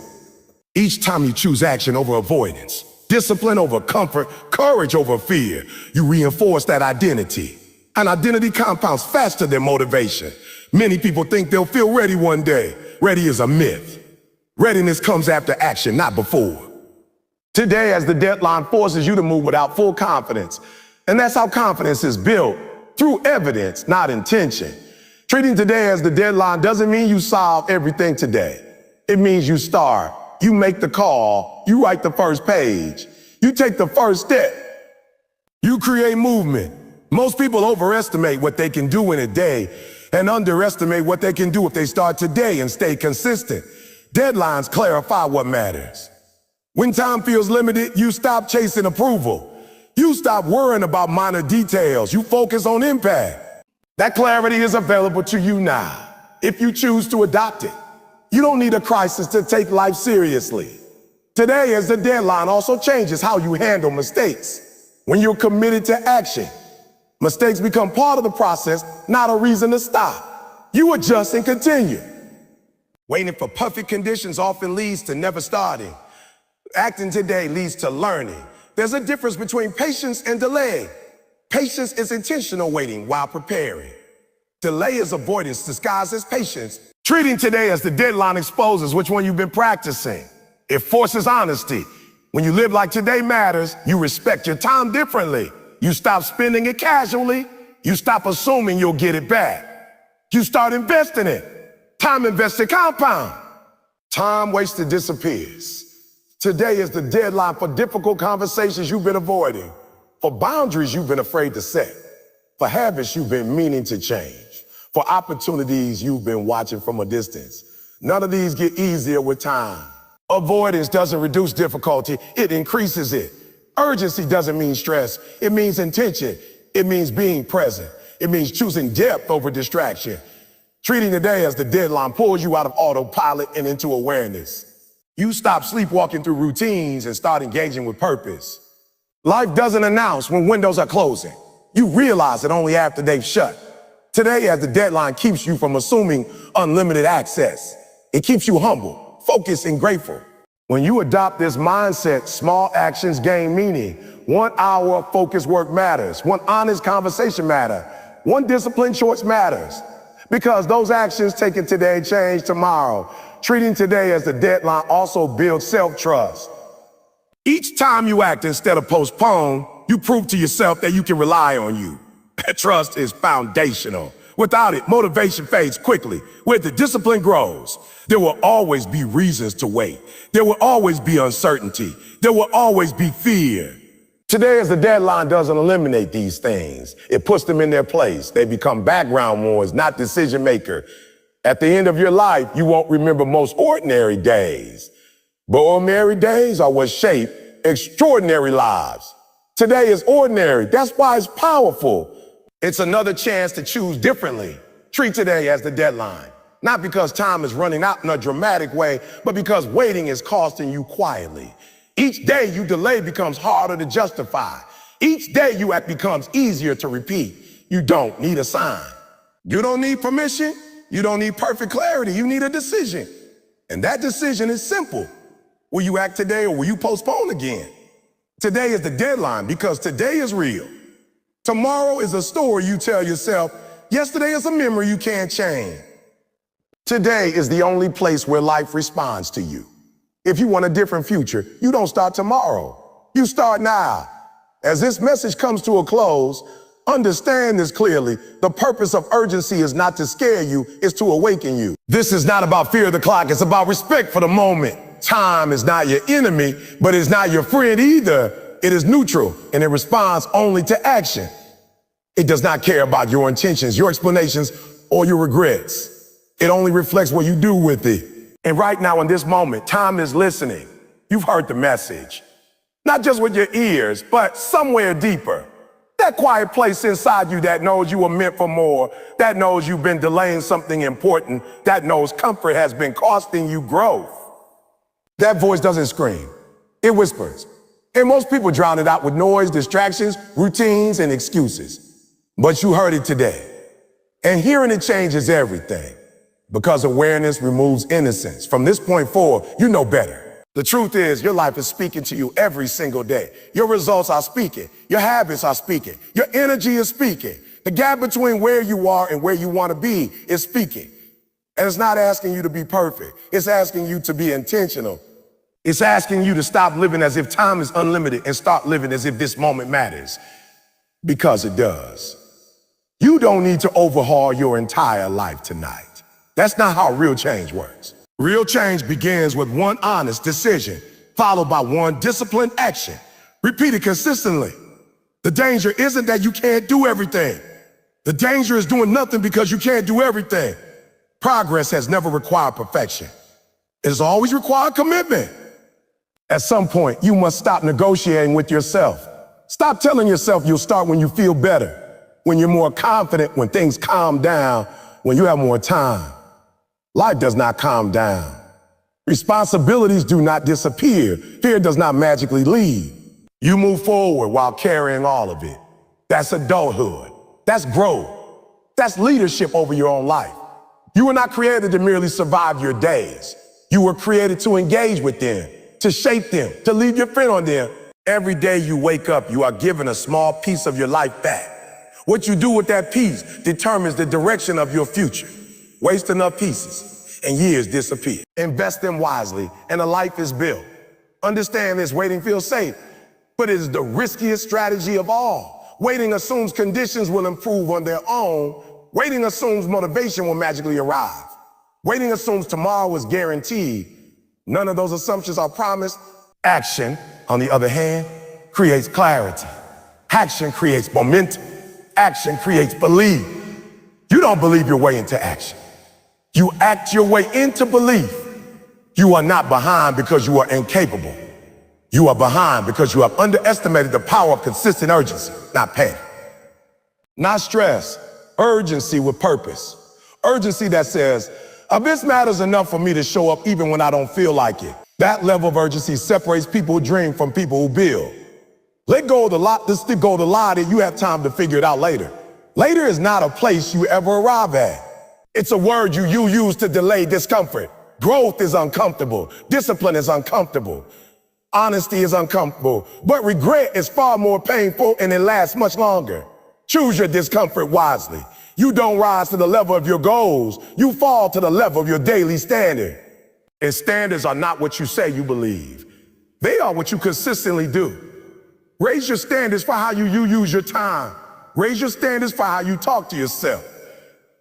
Each time you choose action over avoidance, discipline over comfort, courage over fear, you reinforce that identity. An identity compounds faster than motivation. Many people think they'll feel ready one day. Ready is a myth. Readiness comes after action, not before. Today, as the deadline forces you to move without full confidence. And that's how confidence is built, through evidence, not intention. Treating today as the deadline doesn't mean you solve everything today. It means you start. You make the call. You write the first page. You take the first step. You create movement. Most people overestimate what they can do in a day and underestimate what they can do if they start today and stay consistent. Deadlines clarify what matters. When time feels limited, you stop chasing approval. You stop worrying about minor details. You focus on impact. That clarity is available to you now, if you choose to adopt it. You don't need a crisis to take life seriously. Today, as the deadline, also changes how you handle mistakes. When you're committed to action, mistakes become part of the process, not a reason to stop. You adjust and continue. Waiting for perfect conditions often leads to never starting. Acting today leads to learning. There's a difference between patience and delay. Patience is intentional waiting while preparing. Delay is avoidance disguised as patience. Treating today as the deadline exposes which one you've been practicing. It forces honesty. When you live like today matters, you respect your time differently. You stop spending it casually. You stop assuming you'll get it back. You start investing it. Time invested compound. Time wasted disappears. Today is the deadline for difficult conversations you've been avoiding, for boundaries you've been afraid to set, for habits you've been meaning to change, for opportunities you've been watching from a distance. None of these get easier with time. Avoidance doesn't reduce difficulty, it increases it. Urgency doesn't mean stress, it means intention. It means being present. It means choosing depth over distraction. Treating today as the deadline pulls you out of autopilot and into awareness. You stop sleepwalking through routines and start engaging with purpose. Life doesn't announce when windows are closing. You realize it only after they've shut. Today, as the deadline keeps you from assuming unlimited access. It keeps you humble, focused, and grateful. When you adopt this mindset, small actions gain meaning. 1 hour of focused work matters. 1 honest conversation matters. 1 disciplined choice matters. Because those actions taken today change tomorrow. Treating today as the deadline also builds self-trust. Each time you act instead of postpone, you prove to yourself that you can rely on you. Trust is foundational. Without it, motivation fades quickly. Where the discipline grows, there will always be reasons to wait. There will always be uncertainty. There will always be fear. Today, as the deadline doesn't eliminate these things, it puts them in their place. They become background noise, not decision maker. At the end of your life, you won't remember most ordinary days. But ordinary days are what shape extraordinary lives. Today is ordinary. That's why it's powerful. It's another chance to choose differently. Treat today as the deadline. Not because time is running out in a dramatic way, but because waiting is costing you quietly. Each day you delay becomes harder to justify. Each day you act becomes easier to repeat. You don't need a sign. You don't need permission. You don't need perfect clarity. You need a decision. And that decision is simple. Will you act today or will you postpone again? Today is the deadline because today is real. Tomorrow is a story you tell yourself. Yesterday is a memory you can't change. Today is the only place where life responds to you. If you want a different future, you don't start tomorrow. You start now. As this message comes to a close, understand this clearly. The purpose of urgency is not to scare you, it's to awaken you. This is not about fear of the clock, it's about respect for the moment. Time is not your enemy, but it's not your friend either. It is neutral, and it responds only to action. It does not care about your intentions, your explanations, or your regrets. It only reflects what you do with it. And right now in this moment, time is listening. You've heard the message. Not just with your ears, but somewhere deeper. That quiet place inside you that knows you were meant for more, that knows you've been delaying something important, that knows comfort has been costing you growth. That voice doesn't scream, it whispers. And most people drown it out with noise, distractions, routines, and excuses. But you heard it today. And hearing it changes everything. Because awareness removes innocence. From this point forward, you know better. The truth is, your life is speaking to you every single day. Your results are speaking. Your habits are speaking. Your energy is speaking. The gap between where you are and where you want to be is speaking. And it's not asking you to be perfect. It's asking you to be intentional. It's asking you to stop living as if time is unlimited and start living as if this moment matters. Because it does. You don't need to overhaul your entire life tonight. That's not how real change works. Real change begins with one honest decision, followed by one disciplined action, repeated consistently. The danger isn't that you can't do everything. The danger is doing nothing because you can't do everything. Progress has never required perfection. It has always required commitment. At some point, you must stop negotiating with yourself. Stop telling yourself you'll start when you feel better, when you're more confident, when things calm down, when you have more time. Life does not calm down. Responsibilities do not disappear. Fear does not magically leave. You move forward while carrying all of it. That's adulthood. That's growth. That's leadership over your own life. You were not created to merely survive your days. You were created to engage with them, to shape them, to leave your print on them. Every day you wake up, you are given a small piece of your life back. What you do with that piece determines the direction of your future. Waste enough pieces, and years disappear. Invest them wisely, and a life is built. Understand this, waiting feels safe, but it is the riskiest strategy of all. Waiting assumes conditions will improve on their own. Waiting assumes motivation will magically arrive. Waiting assumes tomorrow is guaranteed. None of those assumptions are promised. Action, on the other hand, creates clarity. Action creates momentum. Action creates belief. You don't believe your way into action. You act your way into belief. You are not behind because you are incapable. You are behind because you have underestimated the power of consistent urgency, not panic. Not stress, urgency with purpose. Urgency that says, this matters enough for me to show up even when I don't feel like it. That level of urgency separates people who dream from people who build. Let go of the lie that you have time to figure it out later. Later is not a place you ever arrive at. It's a word you use to delay discomfort. Growth is uncomfortable. Discipline is uncomfortable. Honesty is uncomfortable. But regret is far more painful and it lasts much longer. Choose your discomfort wisely. You don't rise to the level of your goals. You fall to the level of your daily standard. And standards are not what you say you believe. They are what you consistently do. Raise your standards for how you use your time. Raise your standards for how you talk to yourself.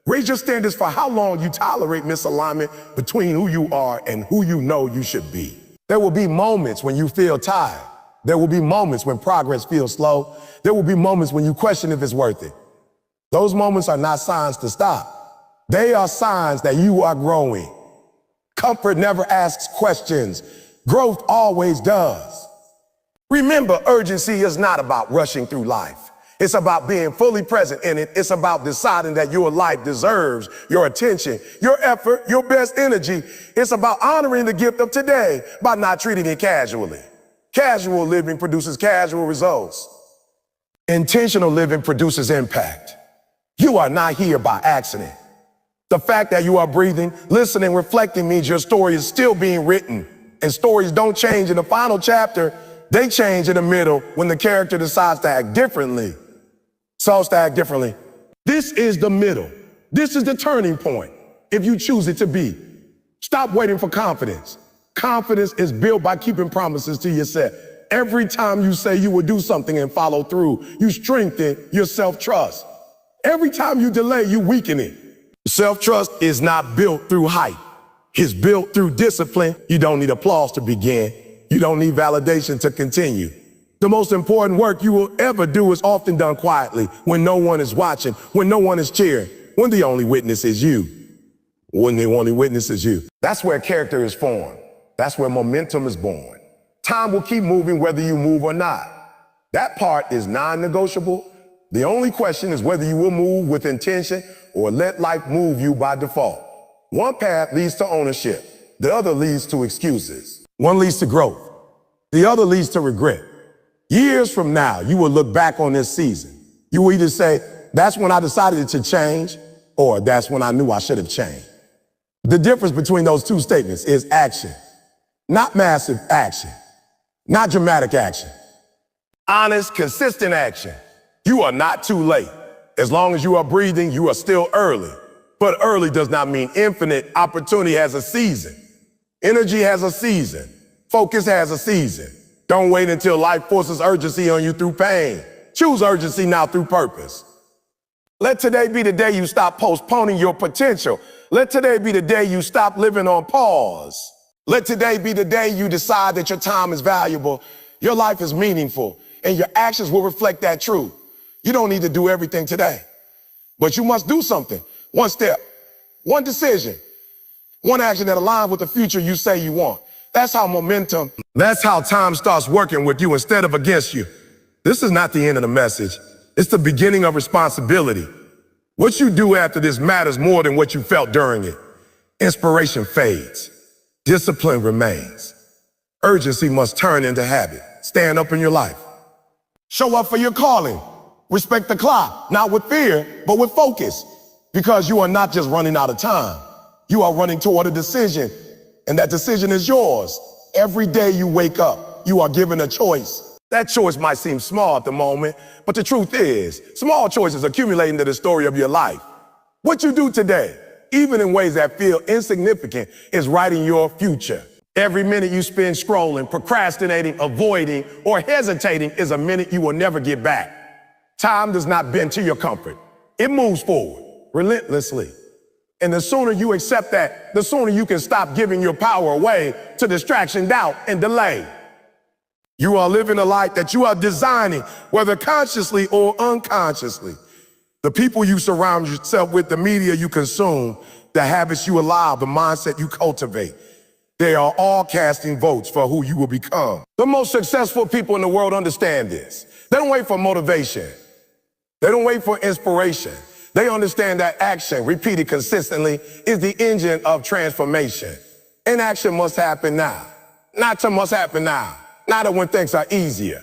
Raise your standards for how long you tolerate misalignment between who you are and who you know you should be. There will be moments when you feel tired. There will be moments when progress feels slow. There will be moments when you question if it's worth it. Those moments are not signs to stop. They are signs that you are growing. Comfort never asks questions. Growth always does. Remember, urgency is not about rushing through life. It's about being fully present in it. It's about deciding that your life deserves your attention, your effort, your best energy. It's about honoring the gift of today by not treating it casually. Casual living produces casual results. Intentional living produces impact. You are not here by accident. The fact that you are breathing, listening, reflecting means your story is still being written. And stories don't change in the final chapter. They change in the middle when the character decides to act differently. This is the middle. This is the turning point, if you choose it to be. Stop waiting for confidence. Confidence is built by keeping promises to yourself. Every time you say you will do something and follow through, you strengthen your self-trust. Every time you delay, you weaken it. Self-trust is not built through hype. It's built through discipline. You don't need applause to begin. You don't need validation to continue. The most important work you will ever do is often done quietly, when no one is watching, when no one is cheering, when the only witness is you. That's where character is formed. That's where momentum is born. Time will keep moving whether you move or not. That part is non-negotiable. The only question is whether you will move with intention or let life move you by default. One path leads to ownership. The other leads to excuses. One leads to growth. The other leads to regret. Years from now, you will look back on this season. You will either say, that's when I decided to change, or that's when I knew I should have changed. The difference between those two statements is action. Not massive action. Not dramatic action. Honest, consistent action. You are not too late. As long as you are breathing, you are still early. But early does not mean infinite. Opportunity has a season. Energy has a season. Focus has a season. Don't wait until life forces urgency on you through pain. Choose urgency now through purpose. Let today be the day you stop postponing your potential. Let today be the day you stop living on pause. Let today be the day you decide that your time is valuable, your life is meaningful, and your actions will reflect that truth. You don't need to do everything today, but you must do something. One step, one decision, one action that aligns with the future you say you want. That's how time starts working with you instead of against you. This is not the end of the message. It's the beginning of responsibility. What you do after this matters more than what you felt during it. Inspiration fades. Discipline remains. Urgency must turn into habit. Stand up in your life. Show up for your calling. Respect the clock, not with fear, but with focus. Because you are not just running out of time. You are running toward a decision, and that decision is yours. Every day you wake up, you are given a choice. That choice might seem small at the moment, but the truth is, small choices accumulate into the story of your life. What you do today, even in ways that feel insignificant, is writing your future. Every minute you spend scrolling, procrastinating, avoiding, or hesitating is a minute you will never get back. Time does not bend to your comfort. It moves forward, relentlessly. And the sooner you accept that, the sooner you can stop giving your power away to distraction, doubt, and delay. You are living a life that you are designing, whether consciously or unconsciously. The people you surround yourself with, the media you consume, the habits you allow, the mindset you cultivate, they are all casting votes for who you will become. The most successful people in the world understand this. They don't wait for motivation. They don't wait for inspiration. They understand that action, repeated consistently, is the engine of transformation. Inaction must happen now. Not must happen now. Not when things are easier.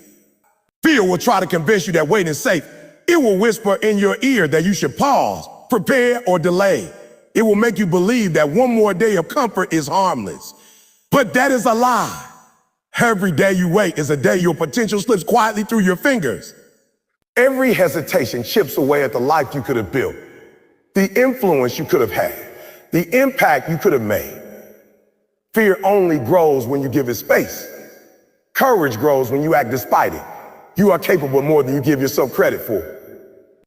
Fear will try to convince you that waiting is safe. It will whisper in your ear that you should pause, prepare, or delay. It will make you believe that one more day of comfort is harmless. But that is a lie. Every day you wait is a day your potential slips quietly through your fingers. Every hesitation chips away at the life you could have built, the influence you could have had, the impact you could have made. Fear only grows when you give it space. Courage grows when you act despite it. You are capable more than you give yourself credit for.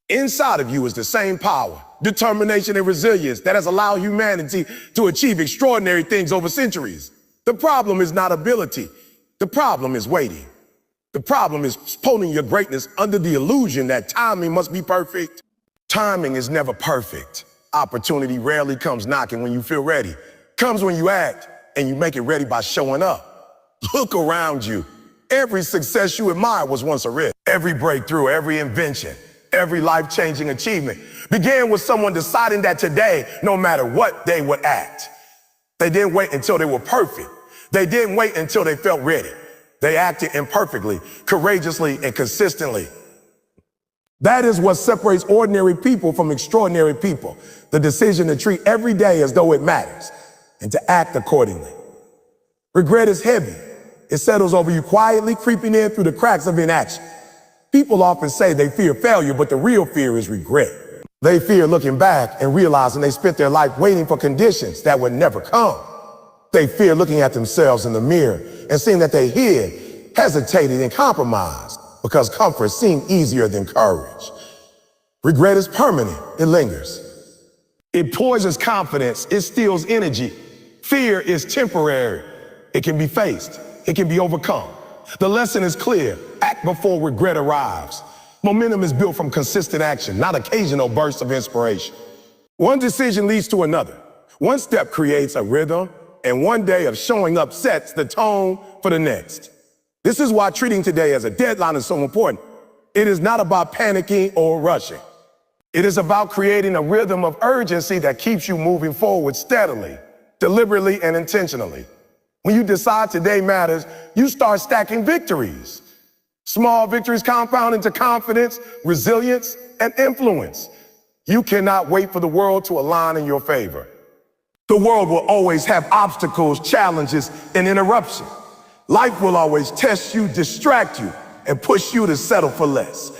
Inside of you is the same power, determination, and resilience that has allowed humanity to achieve extraordinary things over centuries. The problem is not ability. The problem is waiting. The problem is postponing your greatness under the illusion that timing must be perfect. Timing is never perfect. Opportunity rarely comes knocking when you feel ready. It comes when you act, and you make it ready by showing up. Look around you. Every success you admire was once a risk. Every breakthrough, every invention, every life-changing achievement began with someone deciding that today, no matter what, they would act. They didn't wait until they were perfect. They didn't wait until they felt ready. They acted imperfectly, courageously, and consistently. That is what separates ordinary people from extraordinary people. The decision to treat every day as though it matters and to act accordingly. Regret is heavy. It settles over you quietly, creeping in through the cracks of inaction. People often say they fear failure, but the real fear is regret. They fear looking back and realizing they spent their life waiting for conditions that would never come. They fear looking at themselves in the mirror and seeing that they hid, hesitated, and compromised because comfort seemed easier than courage. Regret is permanent. It lingers. It poisons confidence. It steals energy. Fear is temporary. It can be faced. It can be overcome. The lesson is clear. Act before regret arrives. Momentum is built from consistent action, not occasional bursts of inspiration. One decision leads to another. One step creates a rhythm, and one day of showing up sets the tone for the next. This is why treating today as a deadline is so important. It is not about panicking or rushing. It is about creating a rhythm of urgency that keeps you moving forward steadily, deliberately, and intentionally. When you decide today matters, you start stacking victories. Small victories compound into confidence, resilience, and influence. You cannot wait for the world to align in your favor. The world will always have obstacles, challenges, and interruptions. Life will always test you, distract you, and push you to settle for less.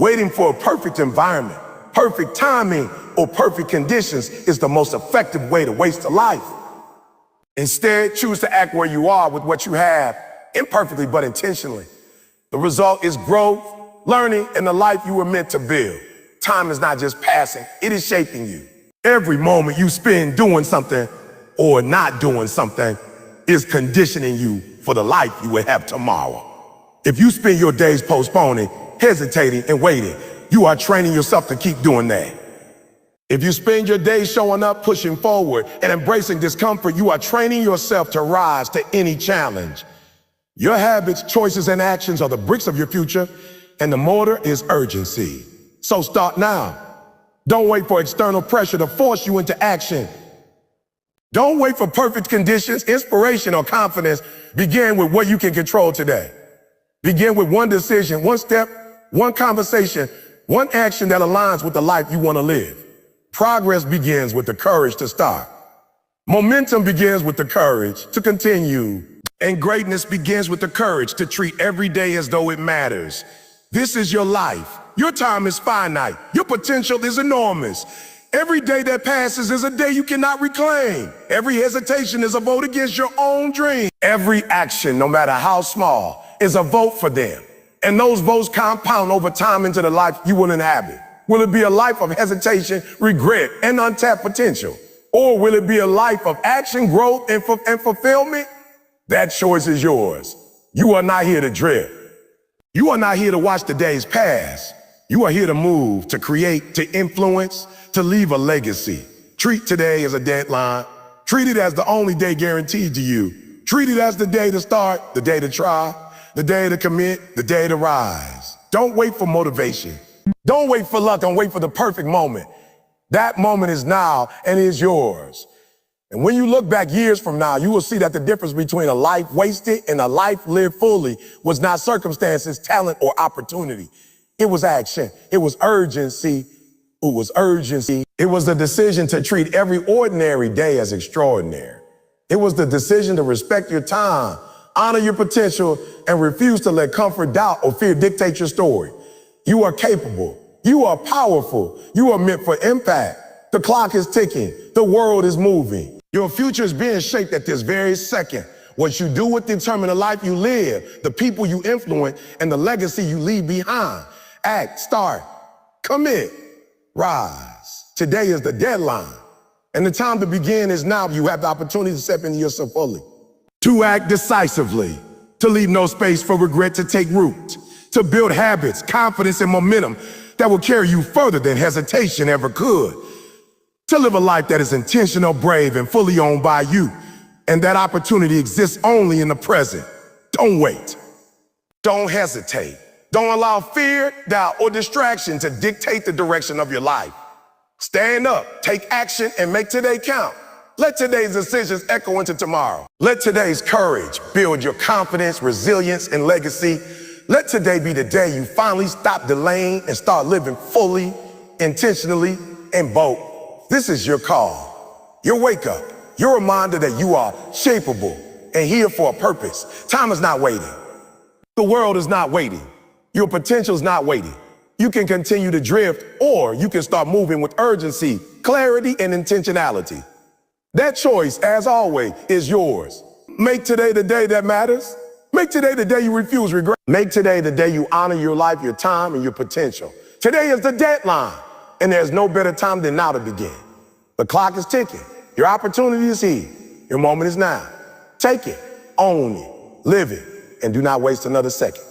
Waiting for a perfect environment, perfect timing, or perfect conditions is the most effective way to waste a life. Instead, choose to act where you are with what you have, imperfectly but intentionally. The result is growth, learning, and the life you were meant to build. Time is not just passing, it is shaping you. Every moment you spend doing something or not doing something is conditioning you for the life you will have tomorrow. If you spend your days postponing, hesitating, and waiting, you are training yourself to keep doing that. If you spend your days showing up, pushing forward, and embracing discomfort, you are training yourself to rise to any challenge. Your habits, choices, and actions are the bricks of your future, and the motor is urgency. So start now. Don't wait for external pressure to force you into action. Don't wait for perfect conditions, inspiration, or confidence. Begin with what you can control today. Begin with one decision, one step, one conversation, one action that aligns with the life you want to live. Progress begins with the courage to start. Momentum begins with the courage to continue. And greatness begins with the courage to treat every day as though it matters. This is your life. Your time is finite. Your potential is enormous. Every day that passes is a day you cannot reclaim. Every hesitation is a vote against your own dream. Every action, no matter how small, is a vote for them. And those votes compound over time into the life you will inhabit. Will it be a life of hesitation, regret, and untapped potential? Or will it be a life of action, growth, and fulfillment? That choice is yours. You are not here to drift. You are not here to watch the days pass. You are here to move, to create, to influence, to leave a legacy. Treat today as a deadline. Treat it as the only day guaranteed to you. Treat it as the day to start, the day to try, the day to commit, the day to rise. Don't wait for motivation. Don't wait for luck. Don't wait for the perfect moment. That moment is now and is yours. And when you look back years from now, you will see that the difference between a life wasted and a life lived fully was not circumstances, talent, or opportunity. It was action. It was urgency. It was urgency. It was the decision to treat every ordinary day as extraordinary. It was the decision to respect your time, honor your potential, and refuse to let comfort, doubt, or fear dictate your story. You are capable. You are powerful. You are meant for impact. The clock is ticking. The world is moving. Your future is being shaped at this very second. What you do will determine the life you live, the people you influence, and the legacy you leave behind. Act, start, commit, rise. Today is the deadline, and the time to begin is now. You have the opportunity to step into yourself fully. To act decisively, to leave no space for regret to take root, to build habits, confidence, and momentum that will carry you further than hesitation ever could. To live a life that is intentional, brave, and fully owned by you. And that opportunity exists only in the present. Don't wait. Don't hesitate. Don't allow fear, doubt, or distraction to dictate the direction of your life. Stand up, take action, and make today count. Let today's decisions echo into tomorrow. Let today's courage build your confidence, resilience, and legacy. Let today be the day you finally stop delaying and start living fully, intentionally, and bold. This is your call, your wake up, your reminder that you are shapeable and here for a purpose. Time is not waiting. The world is not waiting. Your potential is not waiting. You can continue to drift, or you can start moving with urgency, clarity, and intentionality. That choice, as always, is yours. Make today the day that matters. Make today the day you refuse regret. Make today the day you honor your life, your time, and your potential. Today is the deadline, and there's no better time than now to begin. The clock is ticking. Your opportunity is here. Your moment is now. Take it, own it, live it, and do not waste another second.